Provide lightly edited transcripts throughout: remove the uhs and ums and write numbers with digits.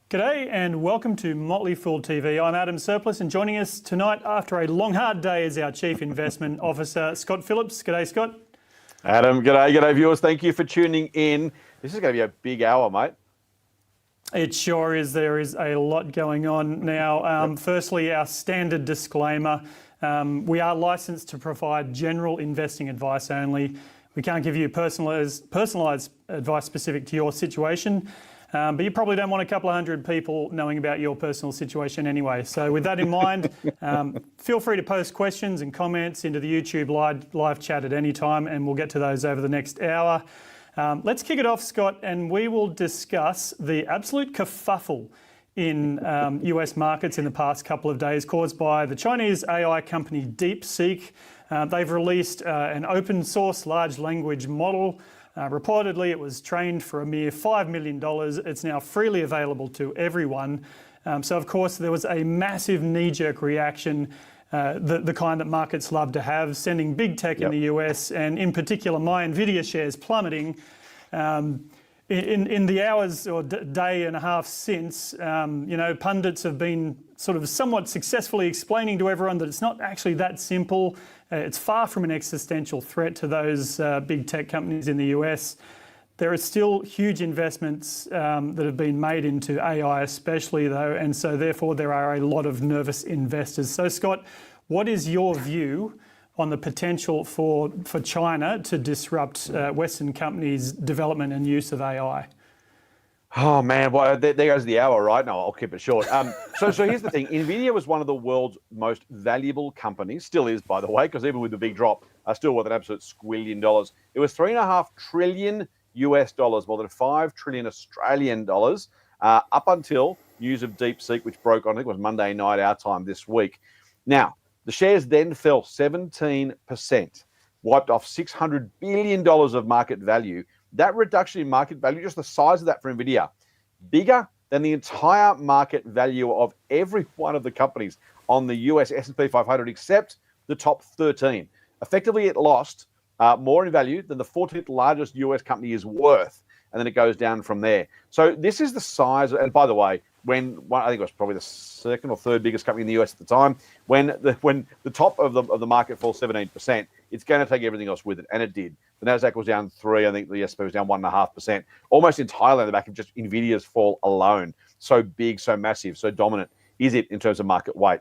G'day and welcome to Motley Fool TV. I'm Adam Surplus, and joining us tonight after a long hard day is our Chief Investment Officer, Scott Phillips. G'day, Scott. Adam, g'day viewers. Thank you for tuning in. This is going to be a big hour, mate. It sure is. There is a lot going on now. Firstly, our standard disclaimer. We are licensed to provide general investing advice only. We can't give you personalised advice specific to your situation. But you probably don't want a couple of hundred people knowing about your personal situation anyway. So with that in mind, feel free to post questions and comments into the YouTube live chat at any time, and we'll get to those over the next hour. Let's kick it off, Scott, and we will discuss the absolute kerfuffle in US markets in the past couple of days caused by the Chinese AI company Deepseek. They've released an open source large language model. Reportedly, it was trained for a mere $5 million. It's now freely available to everyone. So, of course, there was a massive knee-jerk reaction, the kind that markets love to have, sending big tech in the US, and in particular, my Nvidia shares plummeting. In the hours or day and a half since, pundits have been sort of somewhat successfully explaining to everyone that it's not actually that simple. It's far from an existential threat to those big tech companies in the US. There are still huge investments that have been made into AI especially though, and so therefore there are a lot of nervous investors. So Scott, what is your view on the potential for China to disrupt Western companies' development and use of AI? Oh man, well, there goes the hour, right? No, I'll keep it short. So here's the thing. Nvidia was one of the world's most valuable companies, still is, by the way, because even with the big drop, still worth an absolute squillion dollars. It was $3.5 trillion US dollars, more than 5 trillion Australian dollars, up until news of Deepseek, which broke on, I think it was Monday night our time this week. Now, the shares then fell 17%, wiped off $600 billion of market value. That reduction in market value, just the size of that for Nvidia, bigger than the entire market value of every one of the companies on the US S&P 500 except the top 13. Effectively, it lost more in value than the 14th largest US company is worth, and then it goes down from there. So this is the size, and by the way, I think it was probably the second or third biggest company in the US at the time, when the top of the market falls 17%, it's going to take everything else with it, and it did. The Nasdaq was down 3%. I think the S&P was down 1.5%, almost entirely on the back of just Nvidia's fall alone. So big, so massive, so dominant is it in terms of market weight.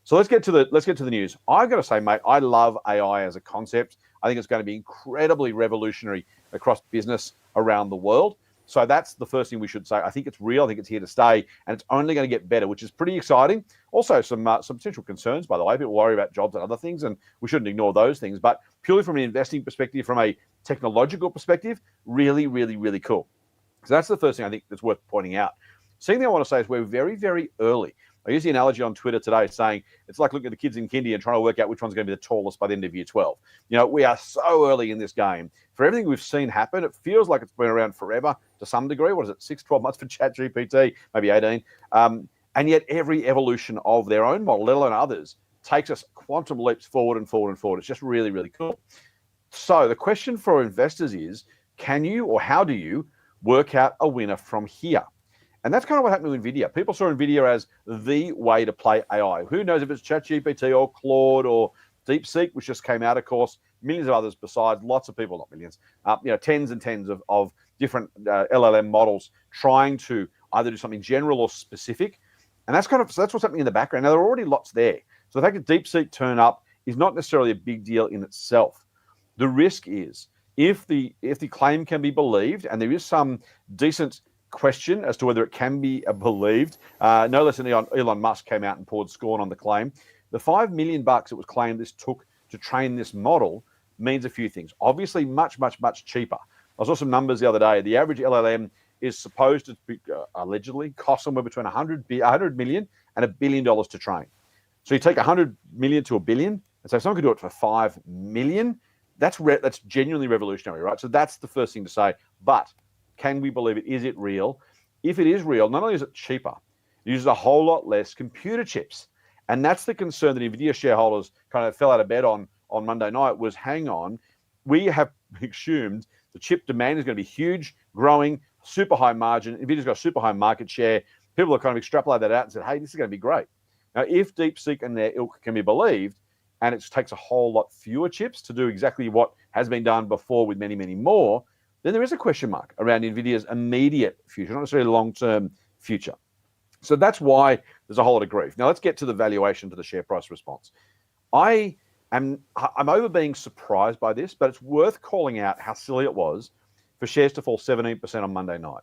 So let's get to the news. I've got to say, mate, I love AI as a concept. I think it's going to be incredibly revolutionary across business around the world. So that's the first thing we should say. I think it's real. I think it's here to stay, and it's only going to get better, which is pretty exciting. Also, some potential concerns, by the way. People worry about jobs and other things, and we shouldn't ignore those things. But purely from an investing perspective, from a technological perspective, really, really, really cool. So that's the first thing I think that's worth pointing out. Second thing I want to say is we're very, very early. I used the analogy on Twitter today saying it's like looking at the kids in kindy and trying to work out which one's going to be the tallest by the end of year 12. We are so early in this game. For everything we've seen happen, it feels like it's been around forever to some degree. What is it, 6, 12 months for ChatGPT, maybe 18? And yet every evolution of their own model, let alone others, takes us quantum leaps forward and forward and forward. It's just really, really cool. So the question for investors is, can you or how do you work out a winner from here? And that's kind of what happened with Nvidia. People saw Nvidia as the way to play AI. Who knows if it's ChatGPT or Claude or Deepseek, which just came out, of course, millions of others besides, lots of people, not millions, tens and tens of different LLM models trying to either do something general or specific. And that's what's happening in the background. Now, there are already lots there. So the fact that Deepseek turn up is not necessarily a big deal in itself. The risk is if the claim can be believed, and there is some decent question as to whether it can be believed. No less than Elon Musk came out and poured scorn on the claim. The $5 million it was claimed this took to train this model means a few things. Obviously, much, much, much cheaper. I saw some numbers the other day. The average LLM is supposed to be, allegedly cost somewhere between 100 million and $1 billion to train. So you take 100 million to $1 billion, and so if someone could do it for 5 million, that's genuinely revolutionary, right? So that's the first thing to say. But can we believe it? Is it real? If it is real, not only is it cheaper, it uses a whole lot less computer chips. And that's the concern that Nvidia shareholders kind of fell out of bed on Monday night was, hang on, we have assumed the chip demand is going to be huge, growing, super high margin. Nvidia's got a super high market share. people have kind of extrapolated that out and said, hey, this is going to be great. Now, if Deepseek and their ilk can be believed, and it takes a whole lot fewer chips to do exactly what has been done before with many, many more, then there is a question mark around Nvidia's immediate future, not necessarily long-term future. So that's why there's a whole lot of grief. Now let's get to the valuation, to the share price response. I'm over being surprised by this, but it's worth calling out how silly it was for shares to fall 17% on Monday night.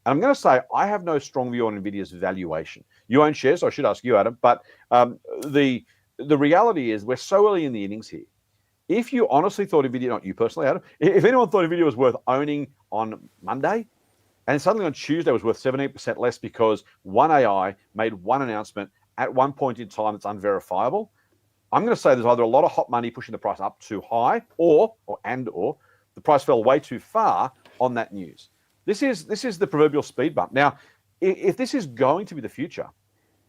And I'm going to say I have no strong view on Nvidia's valuation. You own shares, so I should ask you, Adam. But the reality is we're so early in the innings here. If you honestly thought Nvidia, not you personally, Adam, if anyone thought Nvidia was worth owning on Monday, and suddenly on Tuesday was worth 17% less because one AI made one announcement at one point in time that's unverifiable, I'm going to say there's either a lot of hot money pushing the price up too high, or the price fell way too far on that news. This is the proverbial speed bump. Now, if this is going to be the future,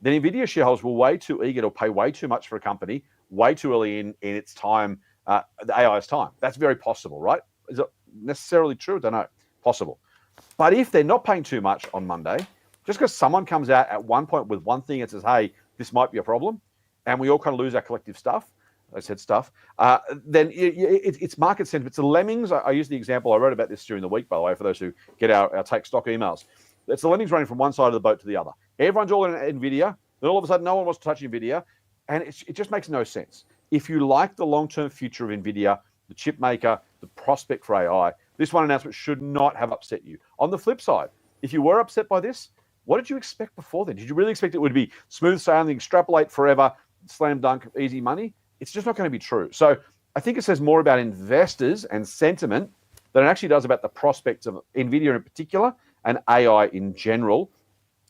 then Nvidia shareholders were way too eager to pay way too much for a company way too early in its time, the AI's time. That's very possible, right? Is it necessarily true? I don't know. Possible. But if they're not paying too much on Monday, just because someone comes out at one point with one thing and says, hey, this might be a problem, and we all kind of lose our collective stuff, then it's market sentiment. It's the lemmings. I use the example. I wrote about this during the week, by the way, for those who get our take stock emails. It's the lemmings running from one side of the boat to the other. Everyone's all in Nvidia. Then all of a sudden, no one wants to touch Nvidia. And it just makes no sense. If you like the long-term future of Nvidia, the chip maker, the prospect for AI, this one announcement should not have upset you. On the flip side, if you were upset by this, what did you expect before then? Did you really expect it would be smooth sailing, extrapolate forever, slam dunk, easy money? It's just not going to be true. So I think it says more about investors and sentiment than it actually does about the prospects of Nvidia in particular and AI in general.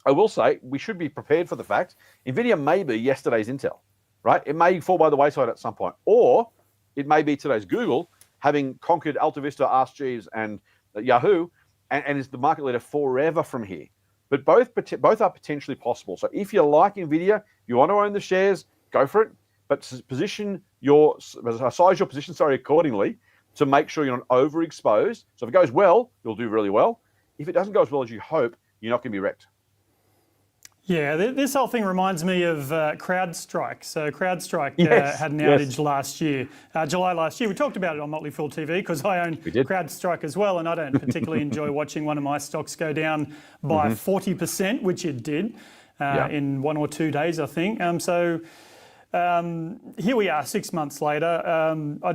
I will say we should be prepared for the fact Nvidia may be yesterday's Intel, right? It may fall by the wayside at some point, or it may be today's Google, having conquered AltaVista, Ask Jeeves, and Yahoo, and is the market leader forever from here. But both are potentially possible. So if you like Nvidia, you want to own the shares, go for it. But size your position, accordingly to make sure you're not overexposed. So if it goes well, you'll do really well. If it doesn't go as well as you hope, you're not going to be wrecked. Yeah, this whole thing reminds me of CrowdStrike. So CrowdStrike had an outage last year, July last year. We talked about it on Motley Fool TV because I own CrowdStrike as well, and I don't particularly enjoy watching one of my stocks go down by 40%, which it did in 1 or 2 days, I think. Here we are 6 months later.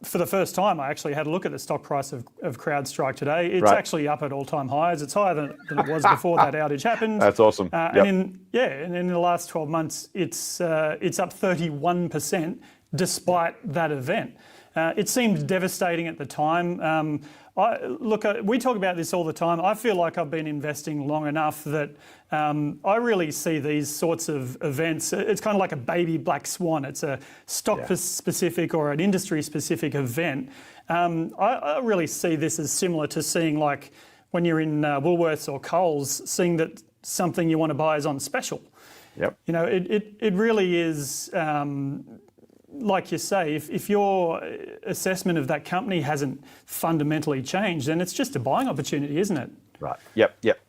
For the first time, I actually had a look at the stock price of CrowdStrike today. It's actually up at all-time highs. It's higher than it was before that outage happened. That's awesome. And in the last 12 months, it's up 31% despite that event. It seemed devastating at the time. We talk about this all the time. I feel like I've been investing long enough that I really see these sorts of events. It's kind of like a baby black swan. It's a stock-specific or an industry-specific event. I really see this as similar to seeing, like, when you're in Woolworths or Coles, seeing that something you want to buy is on special. Yep. You know, it really is. Like you say, if your assessment of that company hasn't fundamentally changed, then it's just a buying opportunity, isn't it? Right. Yep.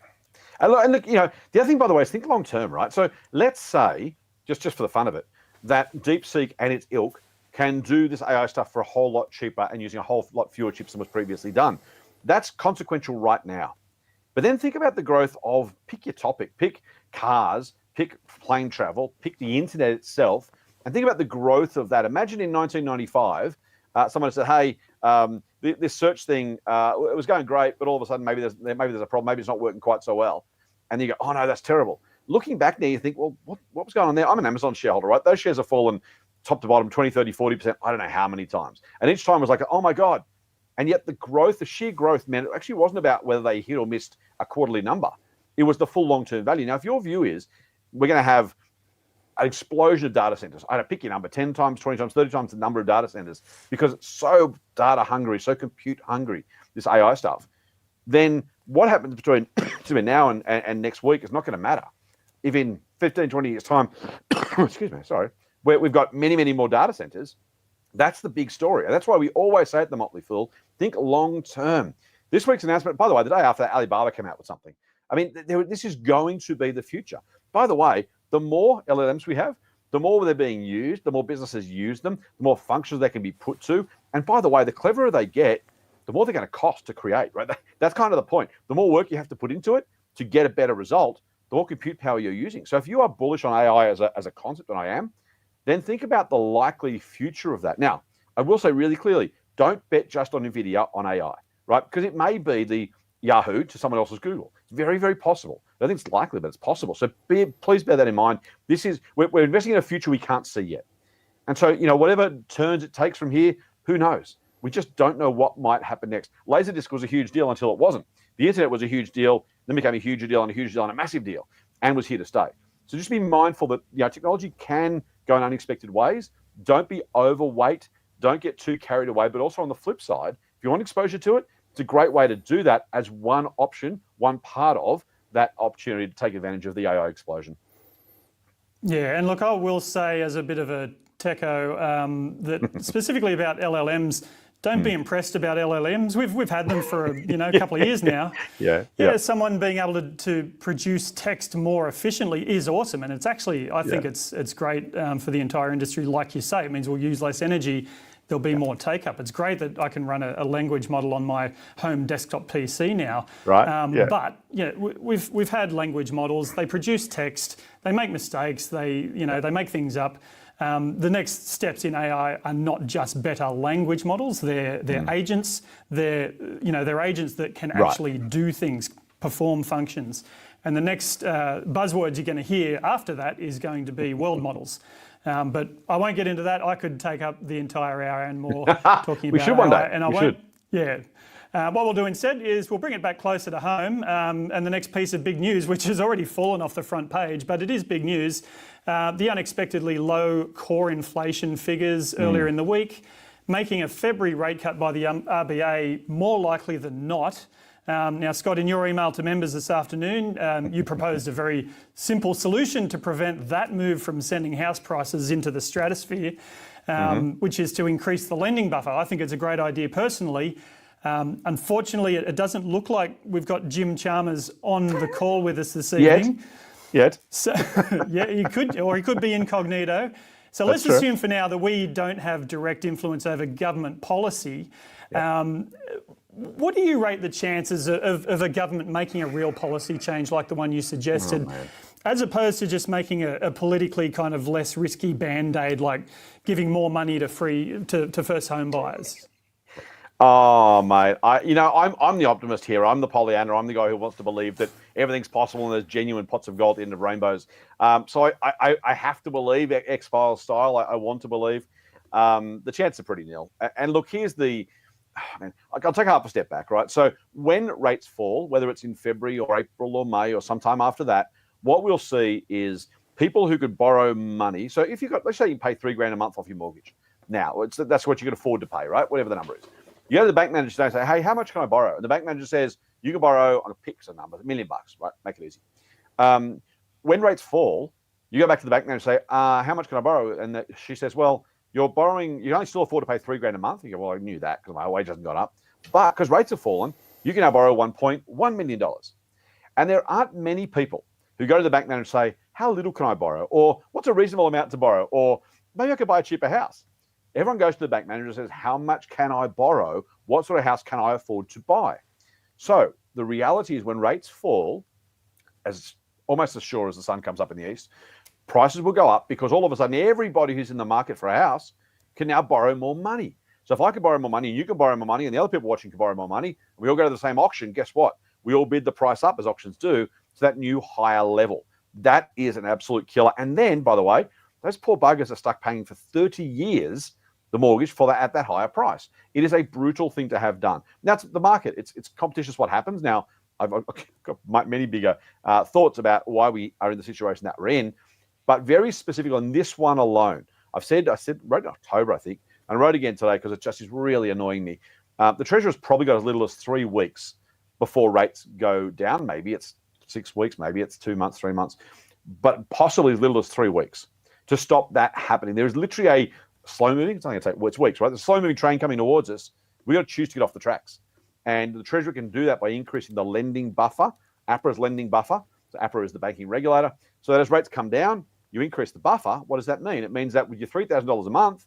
And look, the other thing, by the way, is think long term, right? So let's say, just for the fun of it, that Deepseek and its ilk can do this AI stuff for a whole lot cheaper and using a whole lot fewer chips than was previously done. That's consequential right now. But then think about the growth of, pick your topic, pick cars, pick plane travel, pick the internet itself, and think about the growth of that. Imagine in 1995, someone said, hey, this search thing, it was going great, but all of a sudden maybe there's a problem, maybe it's not working quite so well. And you go, oh no, that's terrible. Looking back now, you think, well, what was going on there? I'm an Amazon shareholder, right? Those shares have fallen top to bottom 20, 30, 40%, I don't know how many times. And each time was like, oh my God. And yet the sheer growth meant it actually wasn't about whether they hit or missed a quarterly number. It was the full long-term value. Now, if your view is we're going to have an explosion of data centers. I don't pick your number, 10 times, 20 times, 30 times the number of data centers, because it's so data hungry, so compute hungry, this AI stuff. Then what happens between now and next week is not going to matter. If in 15, 20 years time, where we've got many, many more data centers, that's the big story. And that's why we always say at the Motley Fool, think long term. This week's announcement, by the way, the day after that, Alibaba came out with something. I mean, this is going to be the future. By the way, the more LLMs we have, the more they're being used, the more businesses use them, the more functions they can be put to. And by the way, the cleverer they get, the more they're going to cost to create, right? That's kind of the point. The more work you have to put into it to get a better result, the more compute power you're using. So if you are bullish on AI as a concept, and I am, then think about the likely future of that. Now, I will say really clearly, don't bet just on Nvidia on AI, right? Because it may be the Yahoo to someone else's Google. It's very, very possible. I think it's likely, but it's possible. So please bear that in mind. We're investing in a future we can't see yet. And so, whatever turns it takes from here, who knows? We just don't know what might happen next. Laserdisc was a huge deal until it wasn't. The internet was a huge deal, then became a huge deal and a huge deal and a massive deal, and was here to stay. So just be mindful that technology can go in unexpected ways. Don't be overweight. Don't get too carried away. But also on the flip side, if you want exposure to it, it's a great way to do that as one option, one part of that opportunity to take advantage of the AI explosion. Yeah, and look, I will say as a bit of a techo that specifically about LLMs, don't be impressed about LLMs. We've had them for a couple of years now. Yeah. Someone being able to produce text more efficiently is awesome, and it's actually I think it's great for the entire industry. Like you say, it means we'll use less energy. There'll be more take up. It's great that I can run a language model on my home desktop PC now. Right. But we've had language models. They produce text. They make mistakes. They make things up. The next steps in AI are not just better language models. They're agents. They're agents that can actually do things, perform functions. And the next buzzwords you're going to hear after that is going to be world models. But I won't get into that. I could take up the entire hour and more talking about we should one day. AI, and I won't. Yeah. What we'll do instead is we'll bring it back closer to home, and the next piece of big news, which has already fallen off the front page, but it is big news, the unexpectedly low core inflation figures earlier in the week, making a February rate cut by the RBA more likely than not. Now, Scott, in your email to members this afternoon, you proposed a very simple solution to prevent that move from sending house prices into the stratosphere, which is to increase the lending buffer. I think it's a great idea personally. Unfortunately, it doesn't look like we've got Jim Chalmers on the call with us this evening. Yet. So, he could be incognito. So let's assume for now that we don't have direct influence over government policy. What do you rate the chances of a government making a real policy change like the one you suggested, as opposed to just making a politically kind of less risky band-aid, like giving more money to first home buyers? Oh, mate, I'm the optimist here. I'm the Pollyanna. I'm the guy who wants to believe that everything's possible and there's genuine pots of gold at the end of rainbows. So I have to believe X-Files style. I want to believe. The chances are pretty nil. And look, here's I'll take half a step back, right? So when rates fall, whether it's in February or April or May or sometime after that, what we'll see is people who could borrow money. So if let's say you pay $3,000 a month off your mortgage. Now, that's what you can afford to pay, right? Whatever the number is. You go to the bank manager today and say, hey, how much can I borrow? And the bank manager says, you can borrow, on a pick a number, $1 million, right? Make it easy. When rates fall, you go back to the bank manager and say, how much can I borrow? And she says, well, you're borrowing, you can only still afford to pay $3,000 a month. You go, well, I knew that because my wage hasn't gone up. But because rates have fallen, you can now borrow $1.1 million. And there aren't many people who go to the bank manager and say, how little can I borrow? Or what's a reasonable amount to borrow? Or maybe I could buy a cheaper house. Everyone goes to the bank manager and says, how much can I borrow? What sort of house can I afford to buy? So the reality is when rates fall, almost as sure as the sun comes up in the east, prices will go up because all of a sudden everybody who's in the market for a house can now borrow more money. So if I could borrow more money and you can borrow more money and the other people watching can borrow more money, and we all go to the same auction, guess what? We all bid the price up as auctions do to that new higher level. That is an absolute killer. And then, by the way, those poor buggers are stuck paying for 30 years the mortgage for that at that higher price. It is a brutal thing to have done. That's the market. It's competition is what happens. Now, I've got many bigger thoughts about why we are in the situation that we're in, but very specific on this one alone. I wrote in October, I think, and I wrote again today because it just is really annoying me. The Treasurer's probably got as little as 3 weeks before rates go down. Maybe it's 6 weeks, maybe it's 2 months, 3 months, but possibly as little as 3 weeks to stop that happening. There is literally a slow-moving, it's only going to take it's weeks, right? The slow-moving train coming towards us, we've got to choose to get off the tracks. And the Treasury can do that by increasing the lending buffer APRA's lending buffer. So APRA is the banking regulator. So that as rates come down, you increase the buffer. What does that mean? It means that with your $3,000 a month,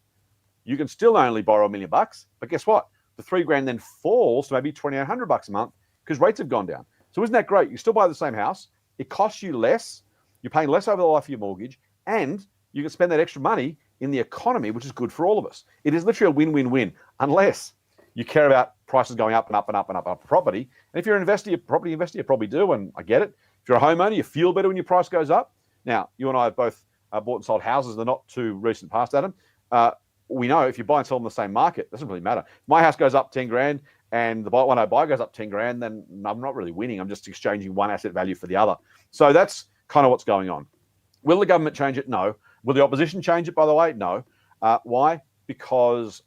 you can still only borrow $1 million. But guess what? The $3,000 then falls to maybe $2,800 a month because rates have gone down. So isn't that great? You still buy the same house. It costs you less. You're paying less over the life of your mortgage, and you can spend that extra money in the economy, which is good for all of us. It is literally a win-win-win, unless you care about prices going up and up and up and up for property. And if you're an investor, property investor, you probably do, and I get it. If you're a homeowner, you feel better when your price goes up. Now, you and I have both bought and sold houses in the not too recent past, Adam. We know if you buy and sell in the same market, it doesn't really matter. If my house goes up 10 grand and the one I buy goes up 10 grand, then I'm not really winning. I'm just exchanging one asset value for the other. So that's kind of what's going on. Will the government change it? No. Will the opposition change it, by the way? No. Why? Because,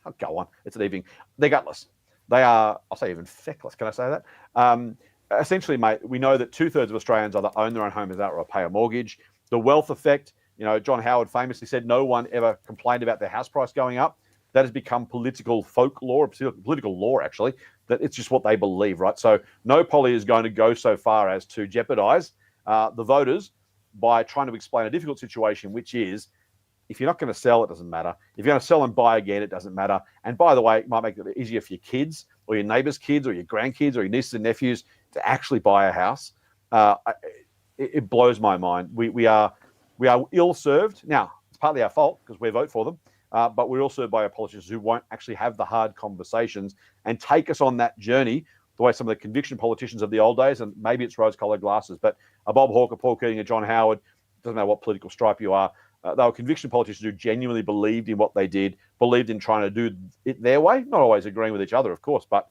oh, go on, it's an evening. They're gutless. They are, I'll say even feckless. Can I say that? Essentially, mate, we know that 2/3 of Australians either own their own home or pay a mortgage. The wealth effect, John Howard famously said no one ever complained about their house price going up. That has become political folklore, political law, actually, that it's just what they believe, right? So no poly is going to go so far as to jeopardize the voters by trying to explain a difficult situation, which is, if you're not going to sell, it doesn't matter. If you're going to sell and buy again, it doesn't matter. And by the way, it might make it easier for your kids or your neighbors' kids or your grandkids or your nieces and nephews to actually buy a house. It blows my mind. We are ill-served. Now, it's partly our fault because we vote for them, but we're ill-served by our politicians who won't actually have the hard conversations and take us on that journey the way some of the conviction politicians of the old days, and maybe it's rose-coloured glasses, but a Bob Hawke, Paul Keating, a John Howard, doesn't matter what political stripe you are, they were conviction politicians who genuinely believed in what they did, believed in trying to do it their way, not always agreeing with each other, of course, but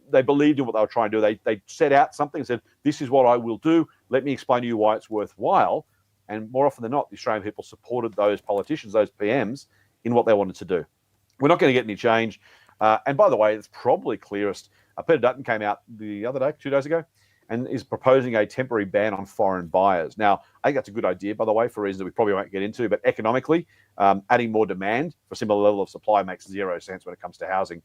they believed in what they were trying to do. They set out something and said, this is what I will do. Let me explain to you why it's worthwhile. And more often than not, the Australian people supported those politicians, those PMs, in what they wanted to do. We're not going to get any change. And by the way, it's probably clearest. Peter Dutton came out the other day, 2 days ago, and is proposing a temporary ban on foreign buyers. Now, I think that's a good idea, by the way, for reasons that we probably won't get into, but economically, adding more demand for a similar level of supply makes 0 sense when it comes to housing.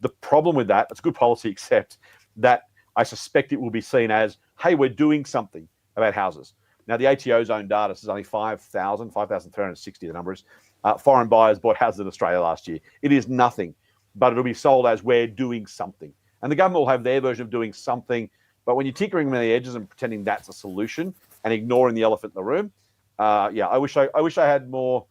The problem with that, it's good policy, except that I suspect it will be seen as, hey, we're doing something about houses. Now, the ATO's own data says only 5,360, the number is, foreign buyers bought houses in Australia last year. It is nothing, but it'll be sold as we're doing something. And the government will have their version of doing something, but when you're tinkering around the edges and pretending that's a solution and ignoring the elephant in the room, I wish I had more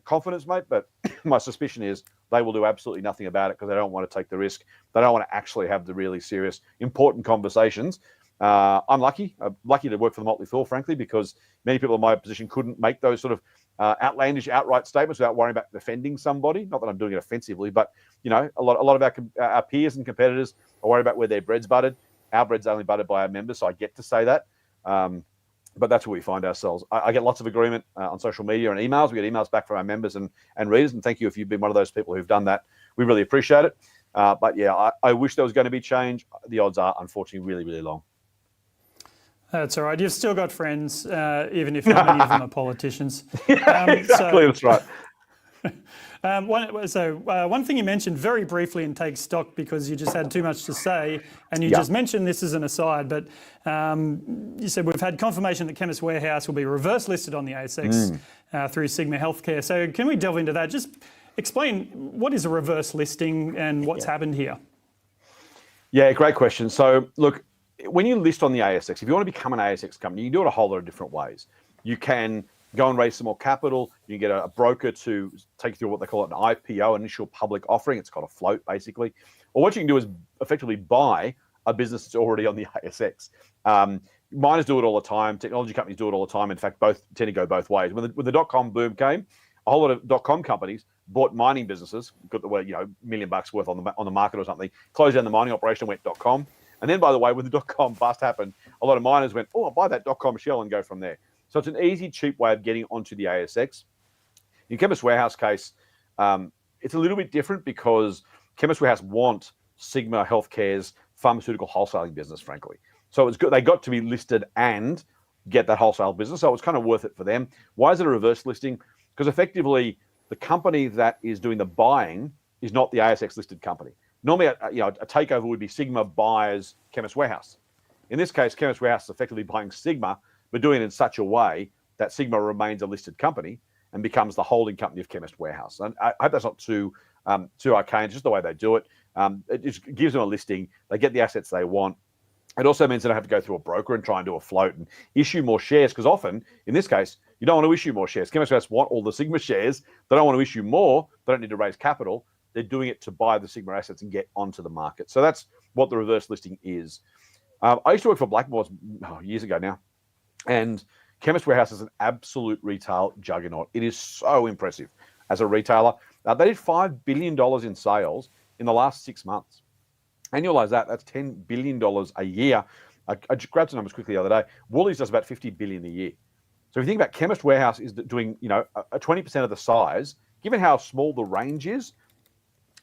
confidence, mate, but my suspicion is they will do absolutely nothing about it because they don't want to take the risk. They don't want to actually have the really serious, important conversations. I'm lucky to work for the Motley Fool, frankly, because many people in my position couldn't make those sort of outlandish, outright statements without worrying about defending somebody. Not that I'm doing it offensively, but a lot of our peers and competitors are worried about where their bread's buttered. Our bread's only buttered by our members, so I get to say that. But that's where we find ourselves. I get lots of agreement on social media and emails. We get emails back from our members and readers, and thank you if you've been one of those people who've done that. We really appreciate it. But yeah, I wish there was going to be change. The odds are, unfortunately, really, really long. That's all right. You've still got friends, even if not many of them are politicians. Exactly, that's right. One thing you mentioned very briefly in Take Stock, because you just had too much to say, and you just mentioned this as an aside, but you said we've had confirmation that Chemist Warehouse will be reverse listed on the ASX through Sigma Healthcare. So can we delve into that? Just explain what is a reverse listing and what's happened here. Yeah, great question. So look, when you list on the ASX, if you want to become an ASX company, you can do it a whole lot of different ways. You can go and raise some more capital. You can get a broker to take you through what they call an IPO, initial public offering. It's called a float, basically. Or what you can do is effectively buy a business that's already on the ASX. Miners do it all the time. Technology companies do it all the time. In fact, both tend to go both ways. When the dot-com boom came, a whole lot of dot-com companies bought mining businesses, got the $1 million worth on the market or something, closed down the mining operation, went .com. And then, by the way, when the dot-com bust happened, a lot of miners went, oh, I'll buy that dot-com shell and go from there. So it's an easy, cheap way of getting onto the ASX. In Chemist Warehouse case, it's a little bit different because Chemist Warehouse want Sigma Healthcare's pharmaceutical wholesaling business, frankly. So it's good. They got to be listed and get that wholesale business. So it's kind of worth it for them. Why is it a reverse listing? Because effectively, the company that is doing the buying is not the ASX listed company. Normally, a takeover would be Sigma buys Chemist Warehouse. In this case, Chemist Warehouse is effectively buying Sigma, but doing it in such a way that Sigma remains a listed company and becomes the holding company of Chemist Warehouse. And I hope that's not too arcane, just the way they do it. It just gives them a listing. They get the assets they want. It also means they don't have to go through a broker and try and do a float and issue more shares, because often, in this case, you don't want to issue more shares. Chemist Warehouse want all the Sigma shares. They don't want to issue more. They don't need to raise capital. They're doing it to buy the Sigma assets and get onto the market. So that's what the reverse listing is. I used to work for Blackmores years ago now, and Chemist Warehouse is an absolute retail juggernaut. It is so impressive as a retailer. They did $5 billion in sales in the last 6 months. Annualize that, that's $10 billion a year. I just grabbed some numbers quickly the other day. Woolies does about $50 billion a year. So if you think about Chemist Warehouse is doing, a 20% of the size, given how small the range is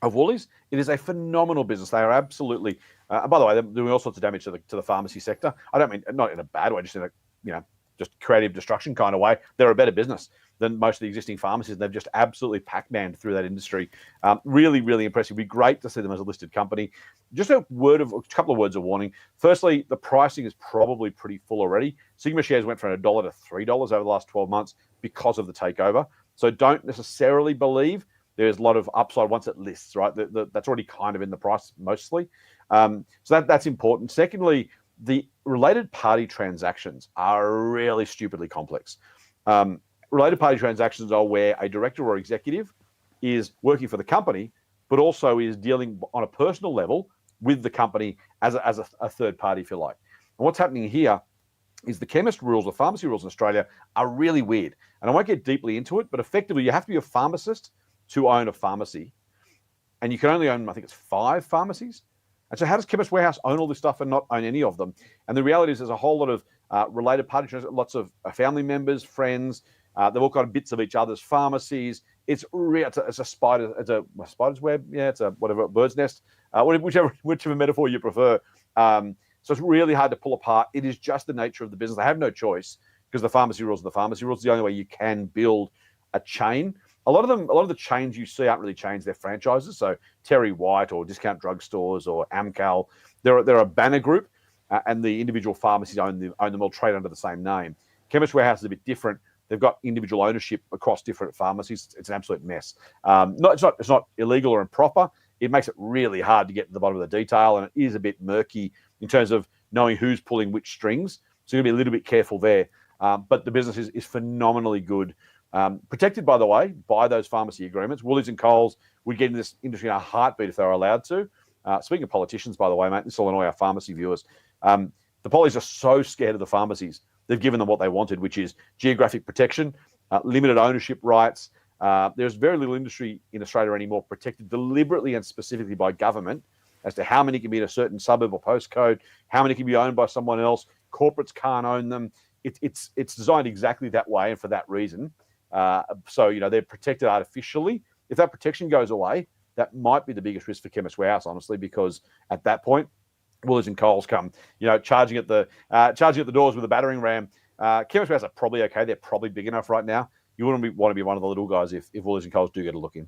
of Woolies, it is a phenomenal business. They are absolutely, by the way, they're doing all sorts of damage to the pharmacy sector. I don't mean, not in a bad way, just in a, just creative destruction kind of way. They're a better business than most of the existing pharmacies. They've just absolutely Pac-Manned through that industry. Really, really impressive. It'd be great to see them as a listed company. Just a couple of words of warning. Firstly, the pricing is probably pretty full already. Sigma shares went from $1 to $3 over the last 12 months because of the takeover. So don't necessarily believe there's a lot of upside once it lists, right? That's already kind of in the price mostly. So that's important. Secondly, the related party transactions are really stupidly complex. Related party transactions are where a director or executive is working for the company, but also is dealing on a personal level with the company as a third party, if you like. And what's happening here is the chemist rules, the pharmacy rules in Australia are really weird. And I won't get deeply into it, but effectively you have to be a pharmacist to own a pharmacy. And you can only own, I think it's 5 pharmacies. And so how does Chemist Warehouse own all this stuff and not own any of them? And the reality is there's a whole lot of related parties, lots of family members, friends. They've all got bits of each other's pharmacies. It's a spider's web. Yeah, it's a whatever, bird's nest, whichever metaphor you prefer. So it's really hard to pull apart. It is just the nature of the business. They have no choice because the pharmacy rules are the pharmacy rules. It's the only way you can build a chain. A lot of the chains you see aren't really chains, they're franchises. So Terry White or Discount Drugstores or Amcal, they're a banner group, and the individual pharmacies own them all, trade under the same name. Chemist Warehouse is a bit different. They've got individual ownership across different pharmacies. It's an absolute mess. It's not illegal or improper. It makes it really hard to get to the bottom of the detail, and it is a bit murky in terms of knowing who's pulling which strings. So you've got to be a little bit careful there. But the business is phenomenally good. Protected, by the way, by those pharmacy agreements. Woolies and Coles would get in this industry in a heartbeat if they were allowed to. Speaking of politicians, by the way, mate, this will annoy our pharmacy viewers. The pollies are so scared of the pharmacies. They've given them what they wanted, which is geographic protection, limited ownership rights. There's very little industry in Australia anymore protected deliberately and specifically by government as to how many can be in a certain suburb or postcode, how many can be owned by someone else. Corporates can't own them. It's designed exactly that way and for that reason. So they're protected artificially. If that protection goes away, that might be the biggest risk for Chemist Warehouse, honestly, because at that point, Woolies and Coles come, charging at the doors with a battering ram. Chemist Warehouse are probably okay. They're probably big enough right now. You wouldn't want to be one of the little guys if Woolies and Coles do get a look in.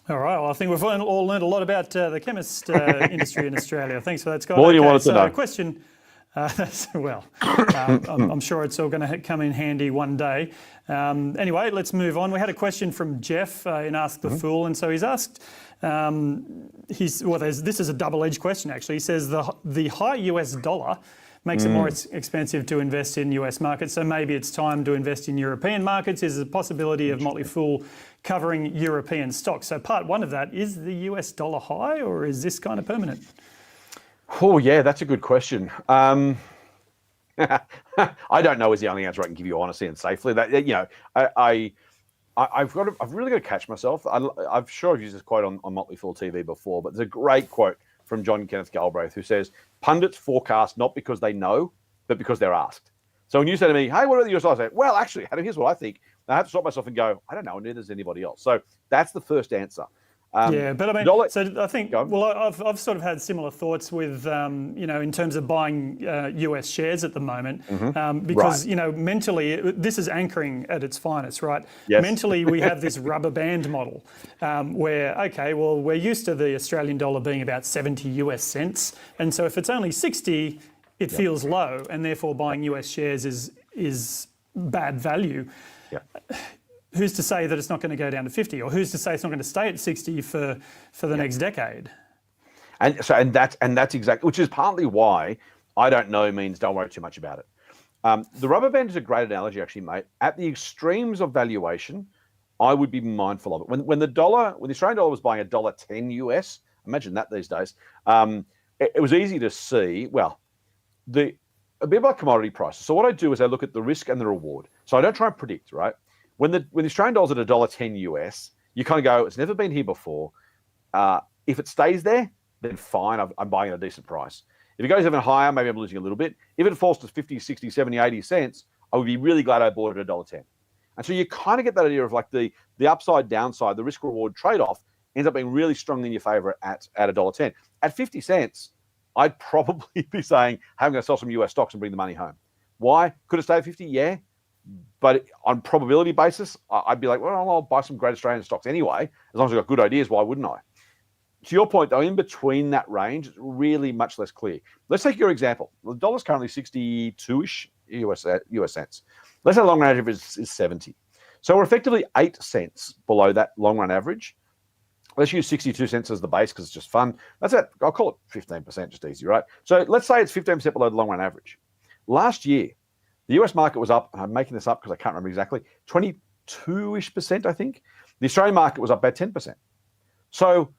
All right. Well, I think we've all learned a lot about the chemist industry in Australia. Thanks for that, Scott. More than you wanted to know. Question. I'm sure it's all going to come in handy one day. Anyway, let's move on. We had a question from Jeff in Ask the Fool, and so he's asked. This is a double-edged question actually. He says the high US dollar makes it more expensive to invest in US markets, so maybe it's time to invest in European markets. Is there a possibility of Motley Fool covering European stocks? So part one of that, is the US dollar high, or is this kind of permanent? Oh, yeah, that's a good question. I don't know is the only answer I can give you honestly and safely. That I've really got to catch myself. I'm sure I've used this quote on Motley Fool TV before, but there's a great quote from John Kenneth Galbraith who says, pundits forecast not because they know, but because they're asked. So when you say to me, hey, what about the US dollar? I say, well, actually, Adam, here's what I think. And I have to stop myself and go, I don't know, neither does anybody else. So that's the first answer. Yeah, but I mean, dollar, so I think, go on. well, I've sort of had similar thoughts with, in terms of buying US shares at the moment, because, mentally, this is anchoring at its finest, right? Yes. Mentally, we have this rubber band model where, okay, well, we're used to the Australian dollar being about 70 US cents. And so if it's only 60, it feels low, and therefore buying US shares is bad value. Yeah. Who's to say that it's not going to go down to 50, or who's to say it's not going to stay at 60 for the next decade? And that's exactly, which is partly why I don't know means don't worry too much about it. The rubber band is a great analogy, actually, mate. At the extremes of valuation, I would be mindful of it. When the Australian dollar was buying $1.10 US, imagine that these days. It was easy to see. Well, a bit like commodity prices. So what I do is I look at the risk and the reward. So I don't try and predict, right? When the Australian dollar's at $1.10 US, you kind of go, it's never been here before. If it stays there, then fine, I'm buying at a decent price. If it goes even higher, maybe I'm losing a little bit. If it falls to 50, 60, 70, 80 cents, I would be really glad I bought it at $1.10. And so you kind of get that idea of like the upside, downside, the risk reward trade-off ends up being really strongly in your favor at $1.10. At 50 cents, I'd probably be saying, hey, I'm going to sell some US stocks and bring the money home. Why? Could it stay at 50? Yeah. But on probability basis, I'd be like, well, I'll buy some great Australian stocks anyway. As long as I've got good ideas, why wouldn't I? To your point, though, in between that range, it's really much less clear. Let's take your example. The dollar's currently 62-ish US cents. Let's say the long run average is 70. So we're effectively 8 cents below that long run average. Let's use 62 cents as the base because it's just fun. That's it. I'll call it 15%, just easy, right? So let's say it's 15% below the long run average. Last year, the US market was up, I'm making this up because I can't remember exactly, 22-ish%, I think. The Australian market was up about 10%. So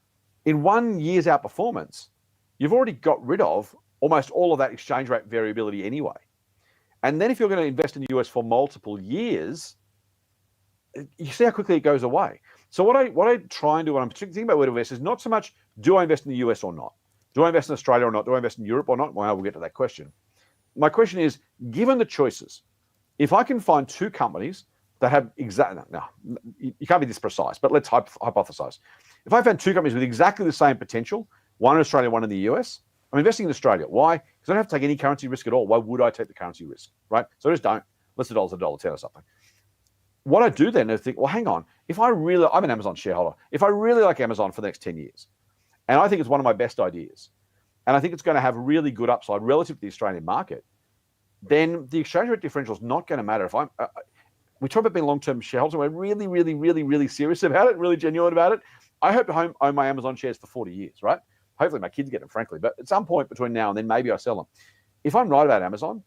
in 1 year's outperformance, you've already got rid of almost all of that exchange rate variability anyway. And then if you're going to invest in the US for multiple years, you see how quickly it goes away. So what I try and do when I'm thinking about where to invest is not so much, do I invest in the US or not? Do I invest in Australia or not? Do I invest in Europe or not? Well, we'll get to that question. My question is, given the choices, if I can find two companies that have you can't be this precise, but let's hypothesize. If I found two companies with exactly the same potential, one in Australia, one in the US, I'm investing in Australia. Why? Because I don't have to take any currency risk at all. Why would I take the currency risk, right? So I just don't. Unless the dollar's $1.10 or something. What I do then is think, well, hang on. I'm an Amazon shareholder. If I really like Amazon for the next 10 years, and I think it's one of my best ideas, and I think it's going to have really good upside relative to the Australian market, then the exchange rate differential is not going to matter. If we talk about being long-term shareholders, and we're really, really, really, really serious about it, really genuine about it. I hope to own my Amazon shares for 40 years, right? Hopefully my kids get them, frankly, but at some point between now and then, maybe I sell them. If I'm right about Amazon,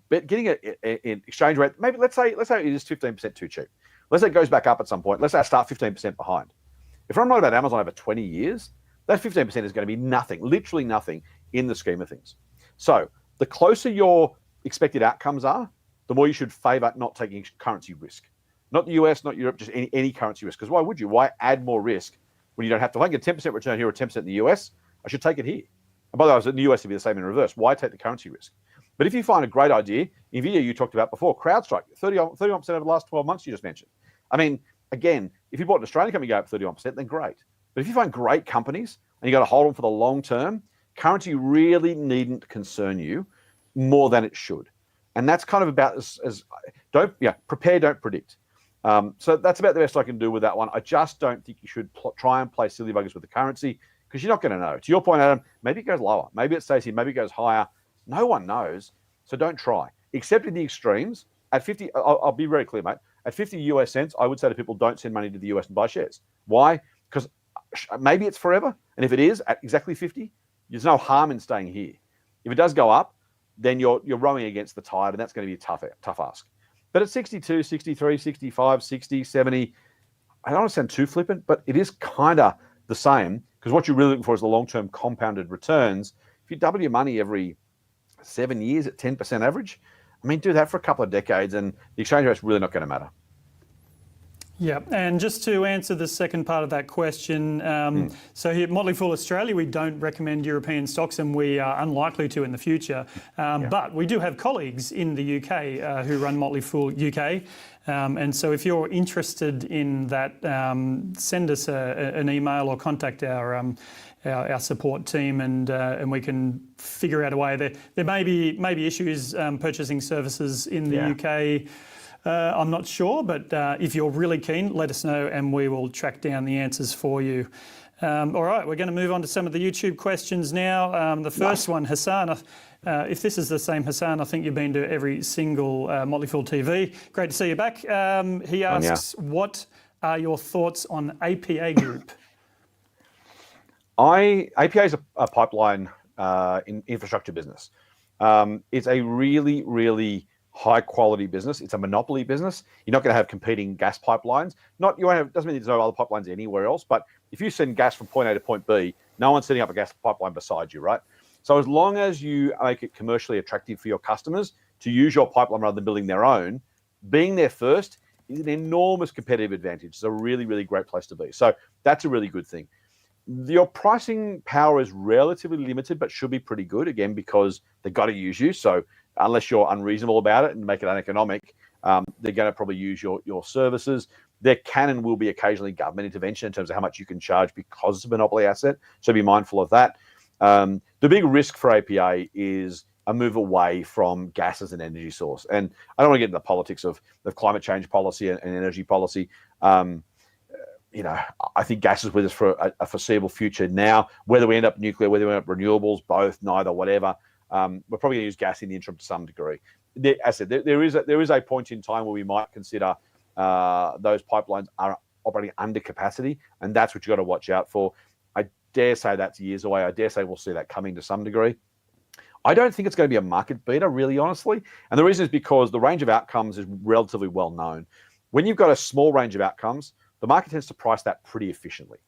but getting an exchange rate, maybe let's say it is 15% too cheap. Let's say it goes back up at some point. Let's say I start 15% behind. If I'm right about Amazon over 20 years, that 15% is going to be nothing, literally nothing in the scheme of things. So the closer your expected outcomes are, the more you should favor not taking currency risk. Not the US, not Europe, just any currency risk. Because why would you? Why add more risk when you don't have to? If I get a 10% return here or 10% in the US, I should take it here. And by the way, in the US, it'd be the same in reverse. Why take the currency risk? But if you find a great idea, Nvidia you talked about before, CrowdStrike, 31% over the last 12 months you just mentioned. I mean, again, if you bought an Australian company go up 31%, then great. But if you find great companies and you got to hold them for the long term, currency really needn't concern you more than it should. And that's kind of about prepare, don't predict. So that's about the best I can do with that one. I just don't think you should try and play silly buggers with the currency because you're not going to know. To your point, Adam, maybe it goes lower. Maybe it stays here. Maybe it goes higher. No one knows. So don't try. Except in the extremes. At 50, I'll be very clear, mate. At 50 US cents, I would say to people, don't send money to the US and buy shares. Why? Because maybe it's forever. And if it is at exactly 50, there's no harm in staying here. If it does go up, then you're rowing against the tide, and that's going to be a tough ask. But at 62, 63, 65, 60, 70, I don't want to sound too flippant, but it is kind of the same because what you're really looking for is the long-term compounded returns. If you double your money every 7 years at 10% average, I mean, do that for a couple of decades, and the exchange rate's really not going to matter. Yeah, and just to answer the second part of that question, so here at Motley Fool Australia, we don't recommend European stocks, and we are unlikely to in the future. But we do have colleagues in the UK who run Motley Fool UK. And so if you're interested in that, send us an email or contact our support team, and we can figure out a way. There may be issues purchasing services in the UK. I'm not sure, but if you're really keen, let us know and we will track down the answers for you. All right, we're going to move on to some of the YouTube questions now. The first one, Hassan, if this is the same Hassan, I think you've been to every single Motley Fool TV. Great to see you back. He asks, what are your thoughts on APA Group? APA is a pipeline infrastructure business. It's a really, really high quality business. It's a monopoly business. You're not going to have competing gas pipelines. Doesn't mean there's no other pipelines anywhere else, but if you send gas from point A to point B, no one's setting up a gas pipeline beside you, right? So as long as you make it commercially attractive for your customers to use your pipeline rather than building their own, being there first is an enormous competitive advantage. It's a really, really great place to be. So that's a really good thing. Your pricing power is relatively limited, but should be pretty good, again, because they've got to use you. So unless you're unreasonable about it and make it uneconomic, they're going to probably use your services. There can and will be occasionally government intervention in terms of how much you can charge because it's a monopoly asset. So be mindful of that. The big risk for APA is a move away from gas as an energy source. And I don't want to get into the politics of climate change policy and energy policy. I think gas is with us for a foreseeable future now. Whether we end up nuclear, whether we end up renewables, both, neither, whatever, we're probably going to use gas in the interim to some degree. As I said, there is a point in time where we might consider those pipelines are operating under capacity, and that's what you've got to watch out for. I dare say that's years away. I dare say we'll see that coming to some degree. I don't think it's going to be a market beater, really honestly. And the reason is because the range of outcomes is relatively well known. When you've got a small range of outcomes, the market tends to price that pretty efficiently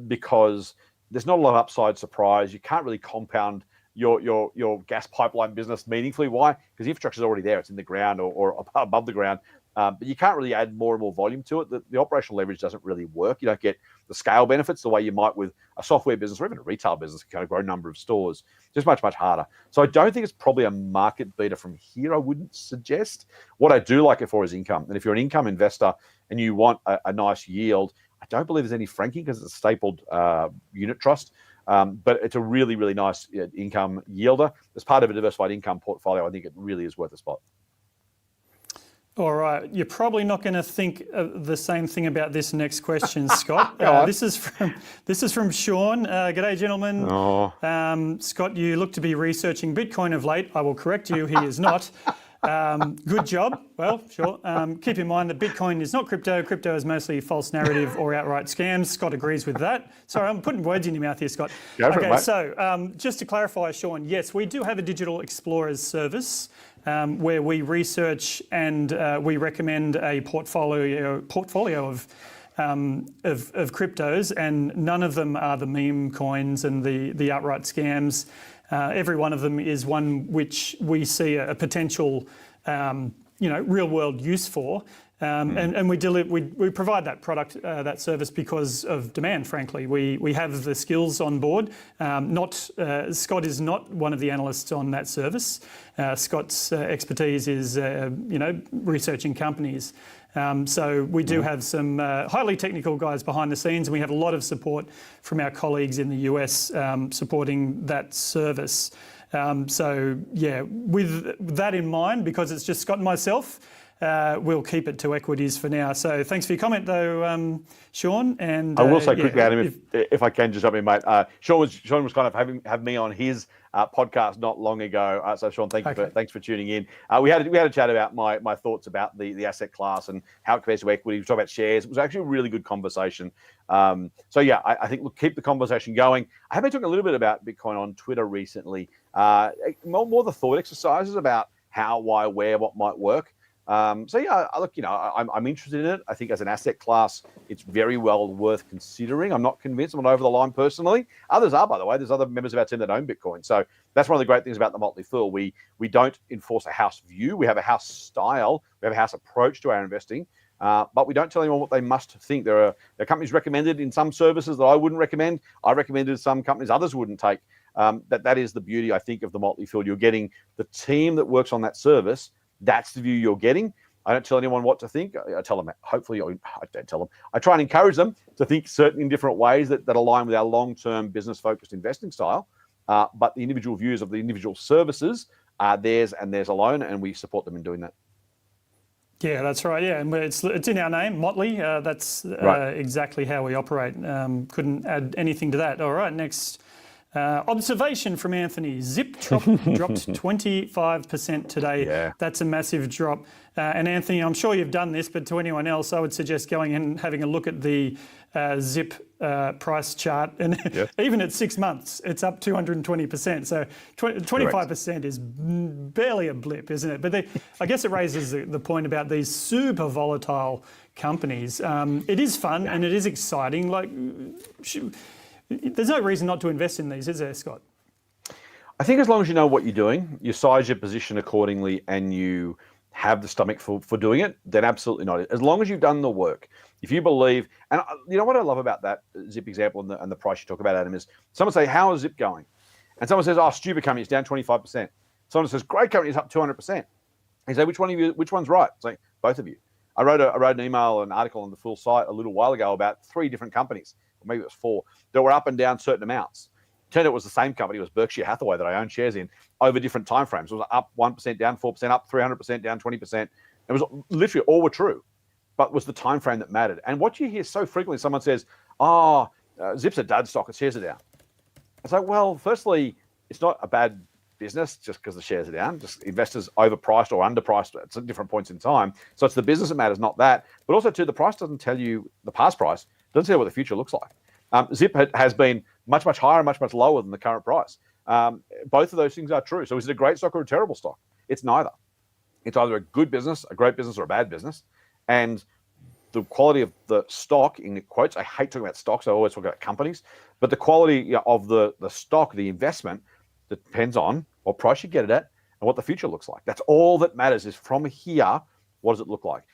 because there's not a lot of upside surprise. You can't really compound your gas pipeline business meaningfully. Why? Because the infrastructure is already there. It's in the ground or above the ground. But you can't really add more and more volume to it. The operational leverage doesn't really work. You don't get the scale benefits the way you might with a software business or even a retail business, kind of grow number of stores. Just much, much harder. So I don't think it's probably a market beater from here, I wouldn't suggest. What I do like it for is income. And if you're an income investor and you want a nice yield, I don't believe there's any franking because it's a stapled unit trust. But it's a really, really nice income yielder. As part of a diversified income portfolio, I think it really is worth a spot. All right, you're probably not going to think the same thing about this next question, Scott. This is from Sean. G'day, gentlemen. Oh. Scott, you look to be researching Bitcoin of late. I will correct you, he is not. Good job. Well, sure. Keep in mind that Bitcoin is not crypto. Crypto is mostly false narrative or outright scams. Scott agrees with that. Sorry, I'm putting words in your mouth here, Scott. Go for it, mate. So just to clarify, Sean, yes, we do have a Digital Explorers service where we research and we recommend a portfolio of cryptos, and none of them are the meme coins and the outright scams. Every one of them is one which we see a potential, real world use for, and we provide that product, that service because of demand. Frankly, we have the skills on board. Scott is not one of the analysts on that service. Scott's expertise is, researching companies. So we do have some highly technical guys behind the scenes, and we have a lot of support from our colleagues in the US supporting that service. So yeah, with that in mind, because it's just Scott and myself, we'll keep it to equities for now. So thanks for your comment though, Sean. And I will say quickly, Adam, if I can just jump in, mate. Sean was kind of having me on his podcast not long ago. So Sean, thanks for tuning in. We had a chat about my thoughts about the asset class and how it compares to equity. We talked about shares. It was actually a really good conversation. So yeah, I think we'll keep the conversation going. I have been talking a little bit about Bitcoin on Twitter recently. More the thought exercises about how, why, where, what might work. So yeah, look, I'm interested in it. I think as an asset class, it's very well worth considering. I'm not convinced. I'm not over the line personally. Others are, by the way. There's other members of our team that own Bitcoin. So that's one of the great things about the Motley Fool. We don't enforce a house view. We have a house style. We have a house approach to our investing. but we don't tell anyone what they must think. There are companies recommended in some services that I wouldn't recommend. I recommended some companies others wouldn't take. That is the beauty, I think, of the Motley field. You're getting the team that works on that service. That's the view you're getting. I don't tell anyone what to think. I tell them, hopefully, I don't tell them. I try and encourage them to think in different ways that align with our long-term business-focused investing style. But the individual views of the individual services are theirs and theirs alone, and we support them in doing that. Yeah, that's right. Yeah, and it's in our name, Motley. That's Right. exactly how we operate. Couldn't add anything to that. All right, next observation from Anthony. Zip dropped 25% today. Yeah. That's a massive drop. And Anthony, I'm sure you've done this, but to anyone else, I would suggest going and having a look at the Zip price chart. And Yes. even at 6 months, it's up 220%. So 25% is barely a blip, isn't it? But I guess it raises the point about these super volatile companies. It is fun and it is exciting. There's no reason not to invest in these, is there, Scott? I think as long as you know what you're doing, you size your position accordingly, and you have the stomach for doing it, then absolutely not. As long as you've done the work. If you believe, and you know what I love about that Zip example and the price you talk about, Adam, is someone say, how is Zip going? And someone says, oh, stupid company, it's down 25%. Someone says, great company, it's up 200%. You say, which one's right? It's like, both of you. I wrote an email, an article on the full site a little while ago about 3 different companies, or maybe it was 4, that were up and down certain amounts. Turned out it was the same company. It was Berkshire Hathaway that I own shares in over different timeframes. It was up 1%, down 4%, up 300%, down 20%. It was literally all were true, but it was the time frame that mattered. And what you hear so frequently, someone says, Zip's a dud stock, its shares are down. It's like, well, firstly, it's not a bad business just because the shares are down. Just investors overpriced or underpriced at different points in time. So it's the business that matters, not that. But also, too, the price doesn't tell you the past price. It doesn't tell you what the future looks like. Zip has been much, much higher and much, much lower than the current price. Both of those things are true. So is it a great stock or a terrible stock? It's neither. It's either a good business, a great business, or a bad business. And the quality of the stock, in quotes, I hate talking about stocks, I always talk about companies, but the quality of the stock, the investment, depends on what price you get it at and what the future looks like. That's all that matters, is from here, what does it look like?